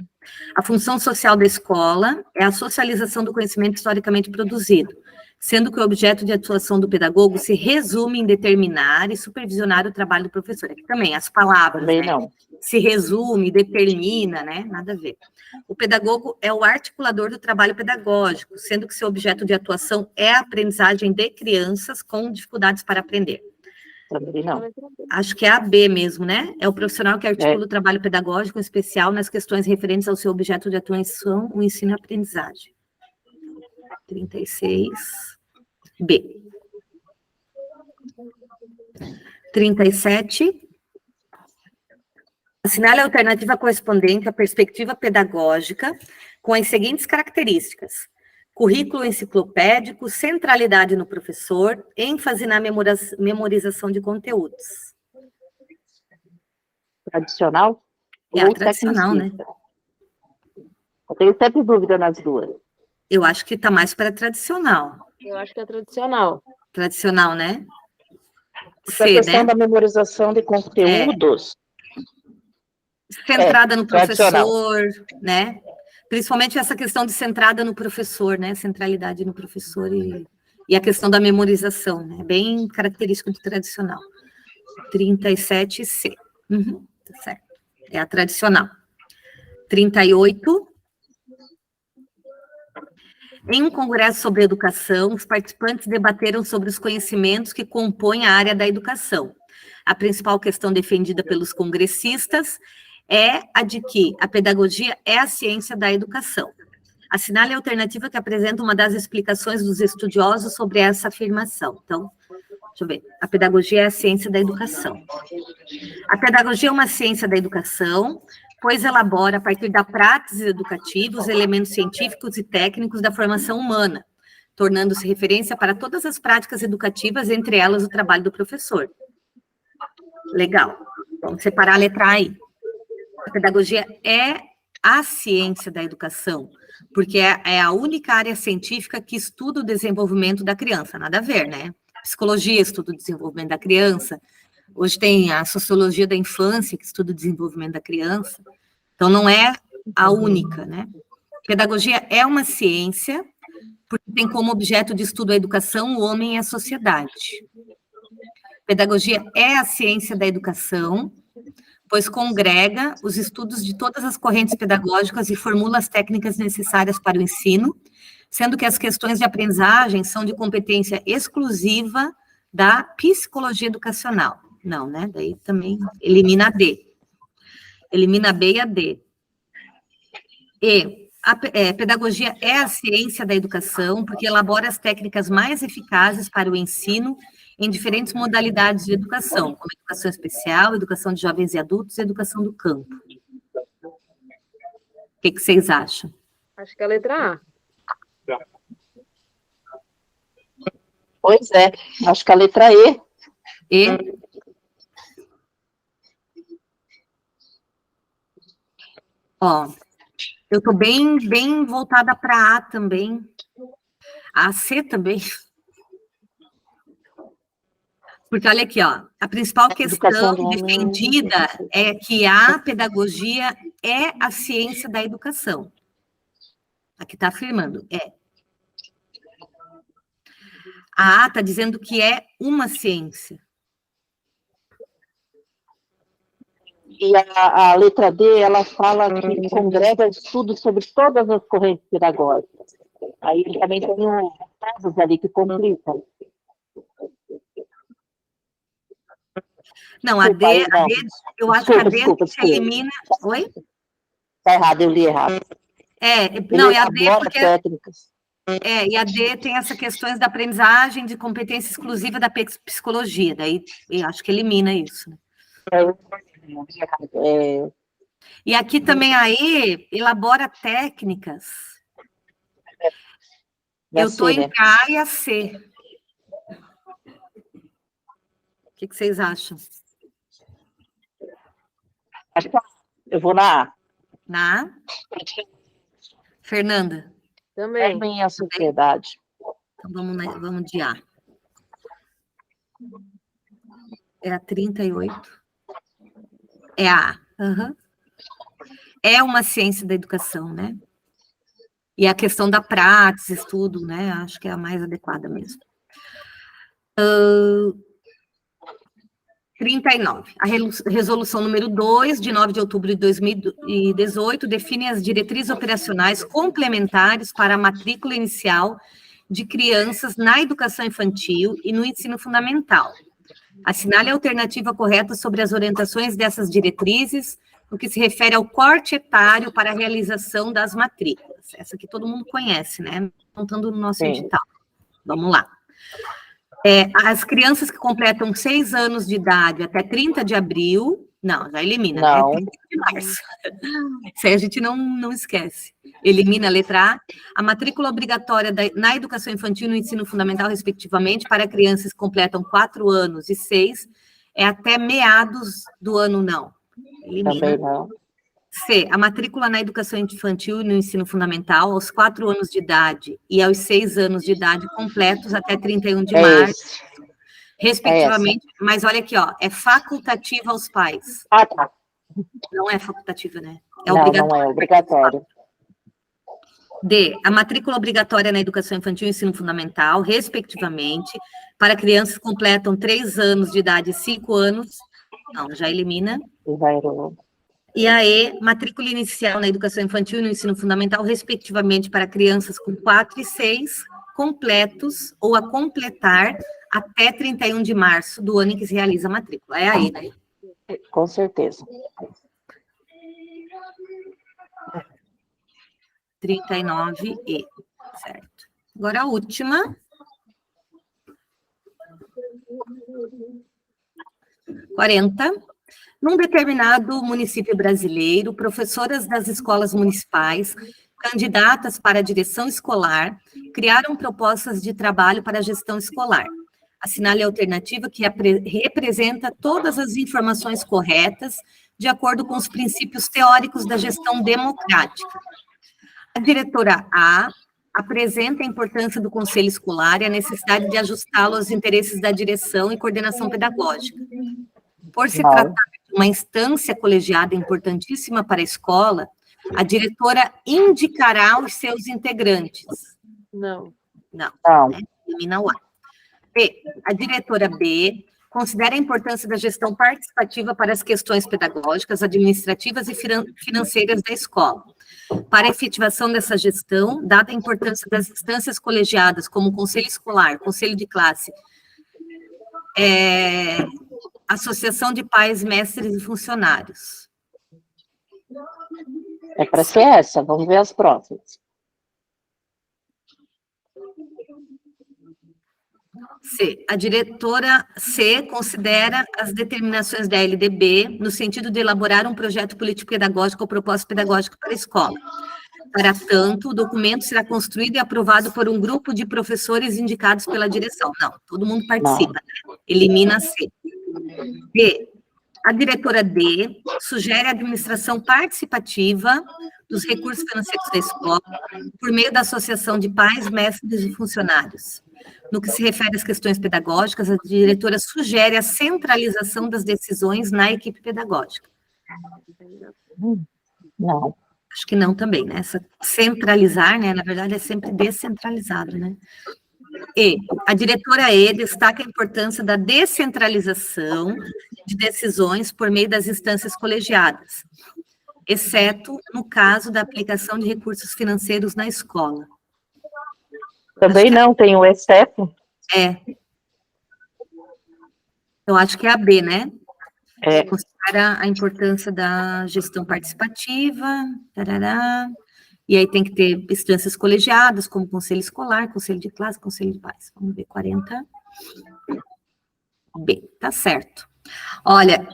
A função social da escola é a socialização do conhecimento historicamente produzido, sendo que o objeto de atuação do pedagogo se resume em determinar e supervisionar o trabalho do professor. Aqui também, as palavras, Também né? não. Se resume, determina, né? Nada a ver. O pedagogo é o articulador do trabalho pedagógico, sendo que seu objeto de atuação é a aprendizagem de crianças com dificuldades para aprender. Também não. Acho que é a B mesmo, né? É o profissional que articula o trabalho pedagógico, em especial nas questões referentes ao seu objeto de atuação, o ensino e a aprendizagem. 36, B. 37. Assinale a alternativa correspondente à perspectiva pedagógica com as seguintes características: currículo enciclopédico, centralidade no professor, ênfase na memorização de conteúdos. Tradicional? É a tradicional, né? Eu tenho sempre dúvida nas duas. Eu acho que está mais para tradicional. Eu acho que é tradicional. Tradicional, né? Porque a questão da memorização de conteúdos... Centrada no professor, né? Principalmente essa questão de centrada no professor, né? Centralidade no professor e a questão da memorização, né? Bem característico do tradicional. 37C. Tá certo. É a tradicional. 38. Em um congresso sobre educação, os participantes debateram sobre os conhecimentos que compõem a área da educação. A principal questão defendida pelos congressistas é a de que a pedagogia é a ciência da educação. Assinale a alternativa que apresenta uma das explicações dos estudiosos sobre essa afirmação. Então, deixa eu ver. A pedagogia é a ciência da educação. A pedagogia é uma ciência da educação, pois elabora, a partir da prática educativa, os elementos científicos e técnicos da formação humana, tornando-se referência para todas as práticas educativas, entre elas o trabalho do professor. Legal. Vamos separar a letra A aí. A pedagogia é a ciência da educação, porque é a única área científica que estuda o desenvolvimento da criança. Nada a ver, né? Psicologia estuda o desenvolvimento da criança. Hoje tem a sociologia da infância, que estuda o desenvolvimento da criança. Então, não é a única, né? Pedagogia é uma ciência, porque tem como objeto de estudo a educação, o homem e a sociedade. Pedagogia é a ciência da educação, pois congrega os estudos de todas as correntes pedagógicas e formula as técnicas necessárias para o ensino, sendo que as questões de aprendizagem são de competência exclusiva da psicologia educacional. Não, né? Daí também elimina a D. Elimina a B e a D. E a pedagogia é a ciência da educação, porque elabora as técnicas mais eficazes para o ensino em diferentes modalidades de educação, como educação especial, educação de jovens e adultos e educação do campo. O que vocês acham? Acho que é a letra A. Pois é, acho que a letra E. E? Ó, eu estou bem voltada para A também. A C também. Porque olha aqui, ó, a principal questão defendida é que a pedagogia é a ciência da educação. Aqui está afirmando, é. A A está dizendo que é uma ciência. E a letra D, ela fala que congrega estudos sobre todas as correntes pedagógicas. Aí também tem casos ali que complicam. Não, a D, eu acho que a D se elimina... Oi? Está errado, eu li errado. Não, é a D porque... Técnicas. E a D tem essas questões da aprendizagem de competência exclusiva da psicologia, daí eu acho que elimina isso. E aqui também a E elabora técnicas. Eu estou entre a A e a C. O que vocês acham? Eu vou na A. Na A? Fernanda? Também. A sociedade. Então vamos de A. É a 38. É a A. Uhum. É uma ciência da educação, né? E a questão da prática, estudo, né? Acho que é a mais adequada mesmo. 39. A resolução número 2, de 9 de outubro de 2018, define as diretrizes operacionais complementares para a matrícula inicial de crianças na educação infantil e no ensino fundamental. Assinale a alternativa correta sobre as orientações dessas diretrizes, no que se refere ao corte etário para a realização das matrículas. Essa aqui todo mundo conhece, né? Contando no nosso edital. Vamos lá. As crianças que completam 6 anos de idade até 30 de abril... Não, já elimina, não. Né? 30 de março. Isso aí a gente não esquece. Elimina a letra A. A matrícula obrigatória na educação infantil e no ensino fundamental, respectivamente, para crianças que completam 4 anos e 6, é até meados do ano, não. Elimina. Também não. C. A matrícula na educação infantil e no ensino fundamental aos 4 anos de idade e aos 6 anos de idade completos até 31 de março, respectivamente. Mas olha aqui, ó, é facultativa aos pais. Ah, tá. Não é facultativa, né? Não é obrigatório. D. A matrícula obrigatória na educação infantil e ensino fundamental, respectivamente, para crianças que completam 3 anos de idade e 5 anos. Não, já elimina. E a E, matrícula inicial na educação infantil e no ensino fundamental, respectivamente, para crianças com 4 e 6, completos ou a completar até 31 de março do ano em que se realiza a matrícula. É a E, né? Com certeza. 39E, certo. Agora a última. 40. Num determinado município brasileiro, professoras das escolas municipais, candidatas para a direção escolar, criaram propostas de trabalho para a gestão escolar. Assinale a alternativa que representa todas as informações corretas, de acordo com os princípios teóricos da gestão democrática. A diretora A apresenta a importância do conselho escolar e a necessidade de ajustá-lo aos interesses da direção e coordenação pedagógica. Por se tratar de uma instância colegiada importantíssima para a escola, a diretora indicará os seus integrantes. Não. Né? Elimina o A. B. A diretora B considera a importância da gestão participativa para as questões pedagógicas, administrativas e financeiras da escola. para a efetivação dessa gestão, dada a importância das instâncias colegiadas, como o conselho escolar, conselho de classe, associação de pais, mestres e funcionários. É para ser essa, vamos ver as próximas. C. A diretora C considera as determinações da LDB no sentido de elaborar um projeto político-pedagógico ou propósito pedagógico para a escola. Para tanto, o documento será construído e aprovado por um grupo de professores indicados pela direção. Não, todo mundo participa, né? Elimina a C. D. A diretora D sugere a administração participativa dos recursos financeiros da escola por meio da associação de pais, mestres e funcionários. No que se refere às questões pedagógicas, a diretora sugere a centralização das decisões na equipe pedagógica. Não. Acho que não também, né? Essa centralizar, né? Na verdade, é sempre descentralizado, né? E a diretora E destaca a importância da descentralização de decisões por meio das instâncias colegiadas, exceto no caso da aplicação de recursos financeiros na escola. Também não, tem o exceto. Eu acho que é a B, né? É. Considera a importância da gestão participativa, tarará, e aí tem que ter instâncias colegiadas, como conselho escolar, conselho de classe, conselho de pais. Vamos ver, 40. B, tá certo. Olha,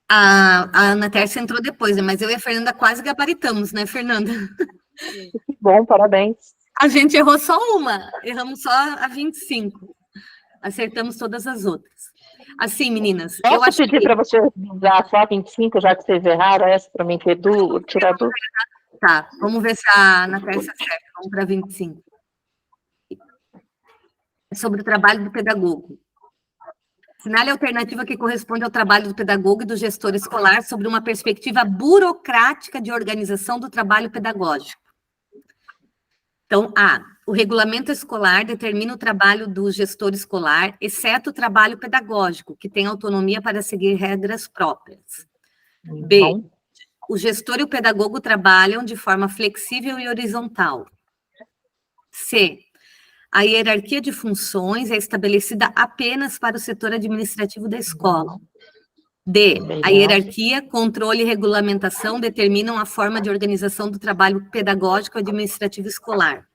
a Ana Tércia entrou depois, né? Mas eu e a Fernanda quase gabaritamos, né, Fernanda? Bom, parabéns. A gente errou só uma, erramos só a 25. Acertamos todas as outras. Assim, meninas, Posso eu acho pedir para você usar só 25, já que vocês erraram essa, para mim ter tirar dúvida? Tá, vamos ver se a Ana Tércia acerta. Vamos para 25. É sobre o trabalho do pedagogo. Assinale a alternativa que corresponde ao trabalho do pedagogo e do gestor escolar sobre uma perspectiva burocrática de organização do trabalho pedagógico. Então, A. O regulamento escolar determina o trabalho do gestor escolar, exceto o trabalho pedagógico, que tem autonomia para seguir regras próprias. B. O gestor e o pedagogo trabalham de forma flexível e horizontal. C. A hierarquia de funções é estabelecida apenas para o setor administrativo da escola. D. A hierarquia, controle e regulamentação determinam a forma de organização do trabalho pedagógico e administrativo escolar.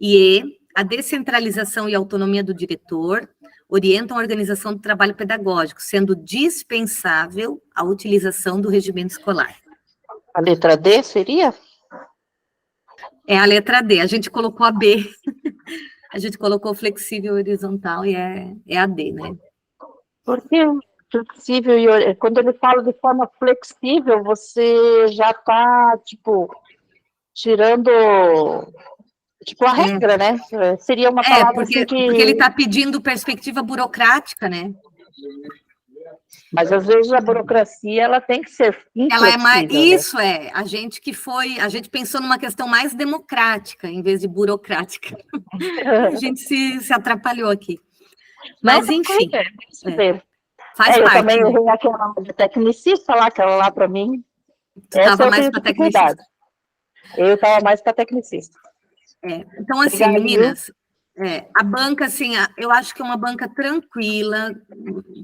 E E. A descentralização e autonomia do diretor orientam a organização do trabalho pedagógico, sendo dispensável a utilização do regimento escolar. A letra D seria? É a letra D, a gente colocou a B. A gente colocou flexível e horizontal e é a D, né? Porque flexível, e quando ele fala de forma flexível, você já está, tipo, tirando, tipo, a regra, né? Seria uma palavra porque, assim que... porque ele está pedindo perspectiva burocrática, né? Mas, às vezes, a burocracia, ela tem que ser inflexível. Ela é mais... Né? Isso a gente pensou numa questão mais democrática, em vez de burocrática. A gente se atrapalhou aqui. Mas, não, enfim. Faz parte. Eu também né? errei aquela de tecnicista lá, aquela lá para mim. Tu estava mais para tecnicista. Eu estava mais para tecnicista. Então, assim, meninas, a banca, assim, eu acho que é uma banca tranquila,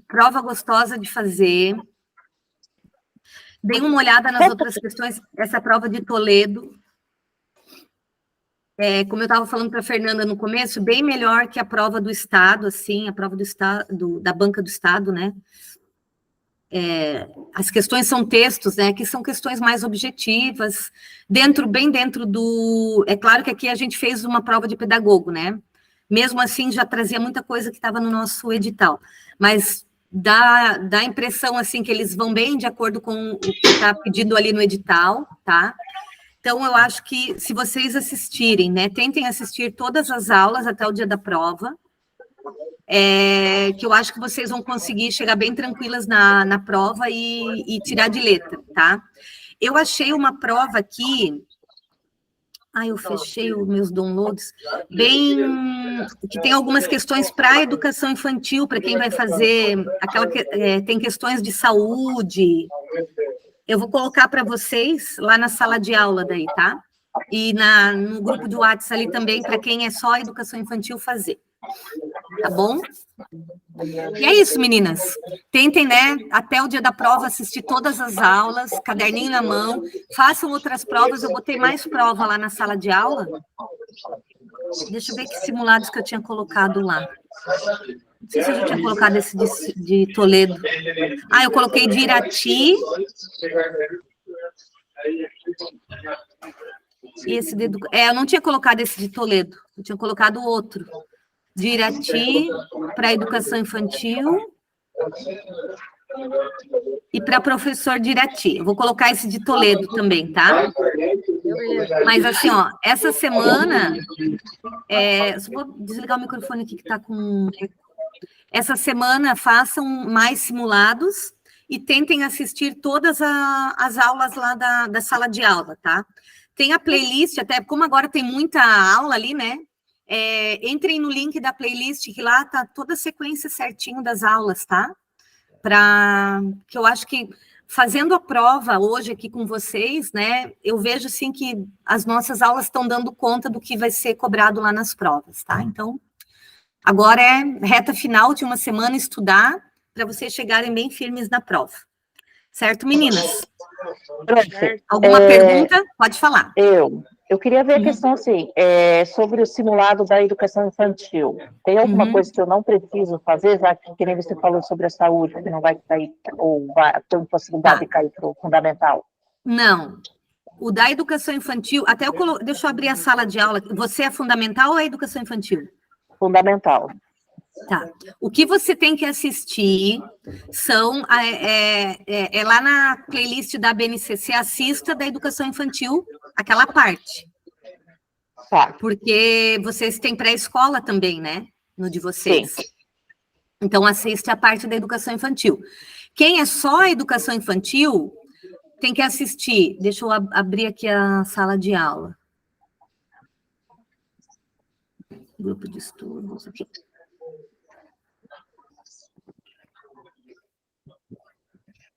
prova gostosa de fazer. Dei uma olhada nas outras questões, essa prova de Toledo, como eu estava falando para a Fernanda no começo, bem melhor que a prova do Estado, assim, a prova do Estado, da banca do Estado, né? As questões são textos, né, que são questões mais objetivas, bem dentro do... É claro que aqui a gente fez uma prova de pedagogo, né? Mesmo assim, já trazia muita coisa que estava no nosso edital, mas dá a impressão, assim, que eles vão bem de acordo com o que está pedido ali no edital, tá? Então, eu acho que, se vocês assistirem, né, tentem assistir todas as aulas até o dia da prova, que eu acho que vocês vão conseguir chegar bem tranquilas na prova e tirar de letra, tá? Eu achei uma prova aqui... eu fechei os meus downloads, que tem algumas questões para a educação infantil, para quem vai fazer, tem questões de saúde, Eu vou colocar para vocês lá na sala de aula daí, tá? E no grupo de WhatsApp ali também, para quem é só educação infantil fazer. Tá bom? E é isso, meninas. Tentem, né, até o dia da prova, assistir todas as aulas, caderninho na mão, façam outras provas. Eu botei mais prova lá na sala de aula. Deixa eu ver que simulados que eu tinha colocado lá. Não sei se eu já tinha colocado esse de Toledo. Eu coloquei de Irati. E esse eu não tinha colocado esse de Toledo. Eu tinha colocado outro. De Irati para educação infantil e para professor de Irati. Eu vou colocar esse de Toledo também, tá? Mas assim, ó, essa semana... só vou desligar o microfone aqui que está com... Essa semana façam mais simulados e tentem assistir todas as aulas lá da sala de aula, tá? Tem a playlist, até como agora tem muita aula ali, né? Entrem no link da playlist, que lá tá toda a sequência certinho das aulas, tá? Que eu acho que fazendo a prova hoje aqui com vocês, né? Eu vejo, assim, que as nossas aulas estão dando conta do que vai ser cobrado lá nas provas, tá? Então, agora é reta final de uma semana estudar para vocês chegarem bem firmes na prova. Certo, meninas? Alguma pergunta? Pode falar. Eu queria ver a questão, assim, sobre o simulado da educação infantil. Tem alguma coisa que eu não preciso fazer, já que nem você falou sobre a saúde, que não vai cair, ou vai ter possibilidade de cair para o fundamental? Não. O da educação infantil, deixa eu abrir a sala de aula. Você é fundamental ou é educação infantil? Fundamental. Tá. O que você tem que assistir são lá na playlist da BNCC, assista da educação infantil, aquela parte. Tá. Porque vocês têm pré-escola também, né? No de vocês. Sim. Então, assiste a parte da educação infantil. Quem é só a educação infantil, tem que assistir. Deixa eu abrir aqui a sala de aula. Grupo de estudos aqui.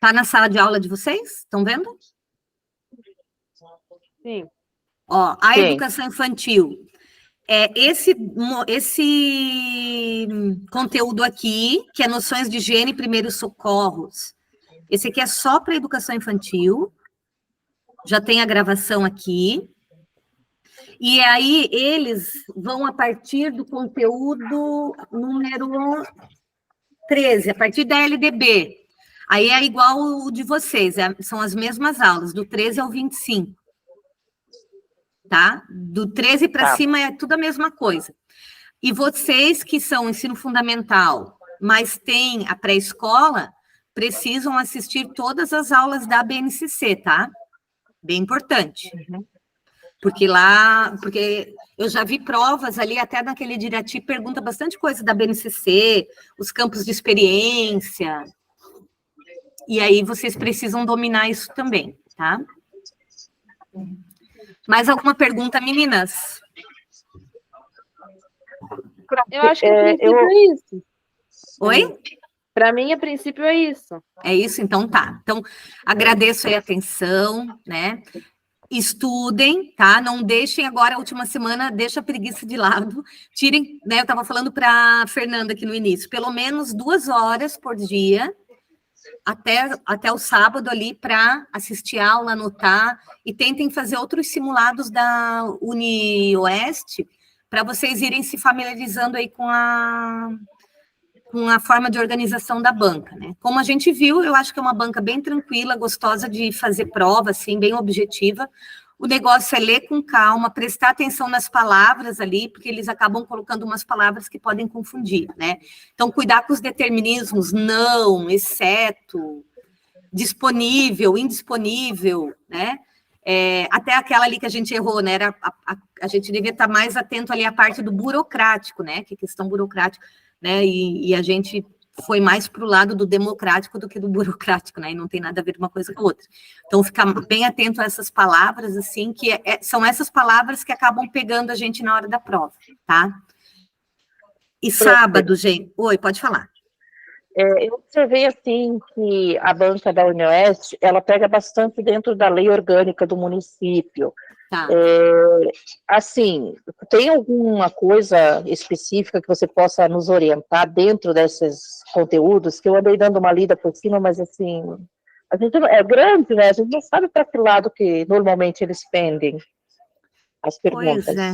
Tá na sala de aula de vocês? Estão vendo? Sim. Ó, a educação infantil. Esse conteúdo aqui, que é noções de higiene e primeiros socorros. Esse aqui é só para educação infantil. Já tem a gravação aqui. E aí, eles vão a partir do conteúdo número 13, a partir da LDB. Aí é igual o de vocês, são as mesmas aulas, do 13 ao 25. Tá? Do 13 para cima é tudo a mesma coisa. E vocês que são ensino fundamental, mas têm a pré-escola, precisam assistir todas as aulas da BNCC, tá? Bem importante. Porque eu já vi provas ali, até naquele Dirati, pergunta bastante coisa da BNCC, os campos de experiência. E aí vocês precisam dominar isso também, tá? Mais alguma pergunta, meninas? Eu acho que a princípio é isso. Oi? Para mim, a princípio é isso. É isso? Então tá. Então, agradeço aí a atenção, né? Estudem, tá? Não deixem agora a última semana, deixa a preguiça de lado. Tirem, né? Eu estava falando para a Fernanda aqui no início, pelo menos 2 horas por dia, até o sábado ali, para assistir aula, anotar, e tentem fazer outros simulados da UniOeste, para vocês irem se familiarizando aí com a forma de organização da banca, né? Como a gente viu, eu acho que é uma banca bem tranquila, gostosa de fazer prova, assim, bem objetiva. O negócio é ler com calma, prestar atenção nas palavras ali, porque eles acabam colocando umas palavras que podem confundir, né? Então, cuidar com os determinismos, não, exceto, disponível, indisponível, né? Até aquela ali que a gente errou, né? A gente devia estar mais atento ali à parte do burocrático, né? Que é questão burocrática, né? E a gente foi mais para o lado do democrático do que do burocrático, né? E não tem nada a ver uma coisa com a outra. Então, ficar bem atento a essas palavras, assim, que são essas palavras que acabam pegando a gente na hora da prova, tá? E sábado, gente... Oi, pode falar. Eu observei, assim, que a banca da Unioeste, ela pega bastante dentro da lei orgânica do município. Tá. Assim, tem alguma coisa específica que você possa nos orientar dentro desses conteúdos, que eu andei dando uma lida por cima, mas, assim, a gente é grande, né? A gente não sabe para que lado que normalmente eles pendem as Pois perguntas. é.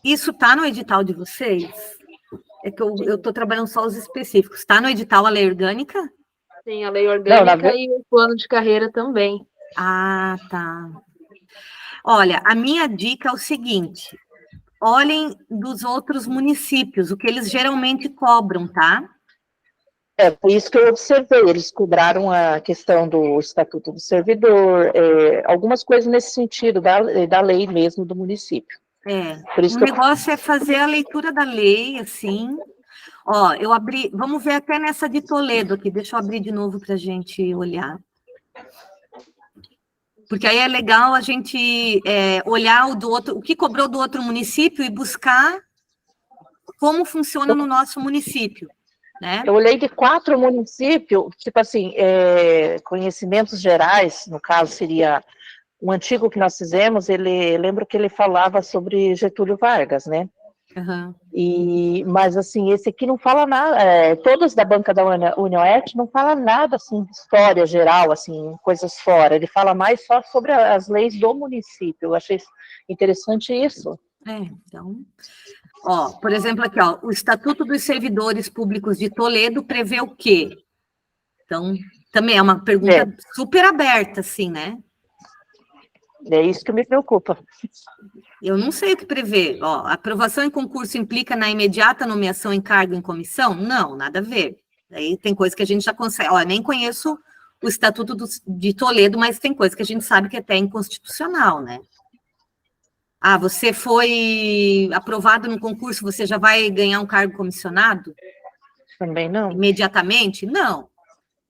Isso está no edital de vocês? É que eu estou trabalhando só os específicos. Está no edital a lei orgânica? Sim, a lei orgânica e o plano de carreira também. Ah, tá. Olha, a minha dica é o seguinte: olhem dos outros municípios, o que eles geralmente cobram, tá? Por isso que eu observei, eles cobraram a questão do Estatuto do Servidor, algumas coisas nesse sentido, da lei mesmo do município. Por isso O que negócio é fazer a leitura da lei, assim. Ó, eu abri, vamos ver até nessa de Toledo aqui, deixa eu abrir de novo para a gente olhar. Porque aí é legal a gente olhar o que cobrou do outro município e buscar como funciona no nosso município, né? Eu olhei de 4 municípios, tipo assim, conhecimentos gerais, no caso seria o antigo que nós fizemos, lembro que ele falava sobre Getúlio Vargas, né? Uhum. Mas assim, esse aqui não fala nada, todos da banca da Unioeste não fala nada assim de história geral, assim, coisas fora. Ele fala mais só sobre as leis do município. Eu achei interessante isso. Então, ó, por exemplo, aqui, ó, o Estatuto dos Servidores Públicos de Toledo prevê o quê? Então, também é uma pergunta super aberta, assim, né? É isso que me preocupa. Eu não sei o que prevê. Ó, aprovação em concurso implica na imediata nomeação em cargo em comissão? Não, nada a ver. Aí tem coisa que a gente já consegue. Ó, nem conheço o Estatuto de Toledo, mas tem coisa que a gente sabe que é até inconstitucional, né? Ah, você foi aprovado no concurso, você já vai ganhar um cargo comissionado? Também não. Imediatamente? Não.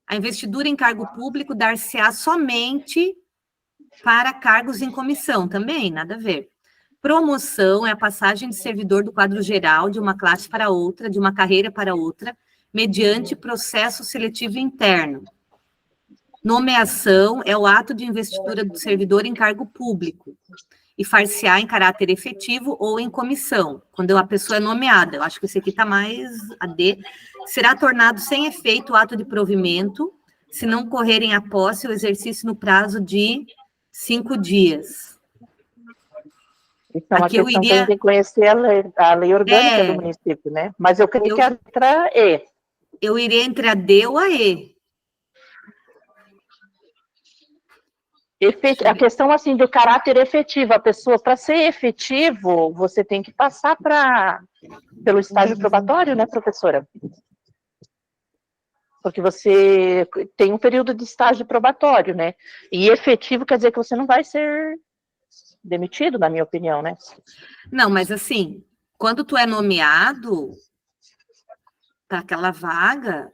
A investidura em cargo público dar-se-á somente para cargos em comissão, também, nada a ver. Promoção é a passagem de servidor do quadro geral de uma classe para outra, de uma carreira para outra, mediante processo seletivo interno. Nomeação é o ato de investidura do servidor em cargo público e far-se-á em caráter efetivo ou em comissão, quando a pessoa é nomeada. Eu acho que esse aqui está mais a D. Será tornado sem efeito o ato de provimento, se não correrem a posse o exercício no prazo de 5 dias. Então, aqui a questão que a gente tem que conhecer a lei orgânica do município, né? Mas eu creio que a letra E. Eu iria entre a D ou a E. A questão, assim, do caráter efetivo. A pessoa, para ser efetivo, você tem que passar pelo estágio probatório, né, professora? Porque você tem um período de estágio probatório, né? E efetivo quer dizer que você não vai ser demitido, na minha opinião, né? Não, mas assim, quando tu é nomeado para aquela vaga...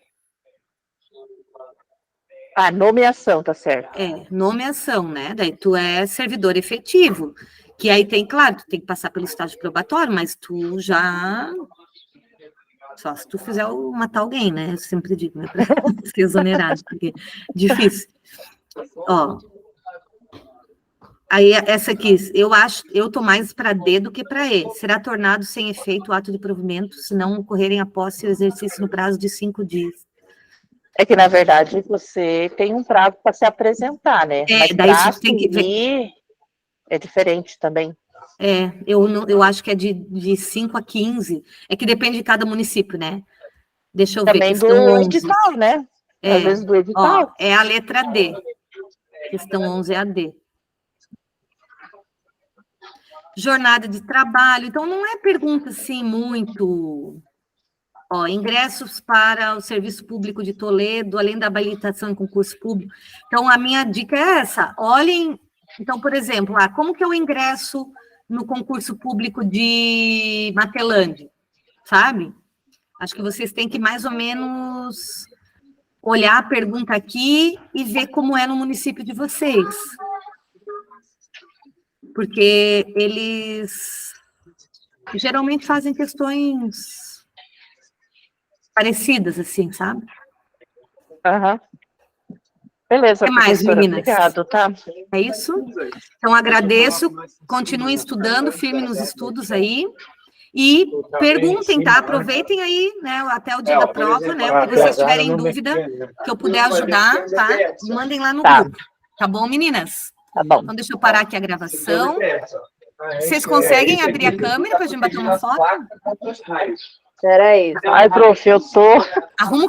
nomeação, tá certo. Nomeação, né? Daí tu é servidor efetivo, que aí tem, claro, tu tem que passar pelo estágio probatório, mas tu já... Só se tu fizer matar alguém, né? Eu sempre digo, né? Para ser exonerado, porque é difícil. Ó, aí essa aqui, eu tô mais para D do que para E. Será tornado sem efeito o ato de provimento, se não ocorrerem a posse e o exercício no prazo de 5 dias. É que, na verdade, você tem um prazo para se apresentar, né? Mas daí para você tem que ver. É diferente também. Eu acho que é de 5 a 15. É que depende de cada município, né? Deixa eu ver, também questão do 11. edital, né? Às vezes do edital. Ó, é a letra D. Questão 11 é a D. Jornada de trabalho. Então, não é pergunta, assim, muito... Ó, ingressos para o Serviço Público de Toledo, além da habilitação em concurso público. Então, a minha dica é essa. Olhem... Então, por exemplo, como que eu ingresso no concurso público de Matelândia? Sabe? Acho que vocês têm que mais ou menos olhar a pergunta aqui e ver como é no município de vocês. Porque eles geralmente fazem questões parecidas, assim, sabe? Aham. Beleza, O que mais, professora, meninas? obrigado, tá? É isso? Então, agradeço, continuem estudando, firme nos estudos aí, e perguntem, tá? Aproveitem aí, né, até o dia da prova, né, o que vocês tiverem em dúvida, que eu puder ajudar, tá? Mandem lá no grupo, tá bom, meninas? Tá bom. Então, deixa eu parar aqui a gravação. Vocês conseguem abrir a câmera para a gente bater uma foto? Peraí. Ai, prof, eu tô... Arruma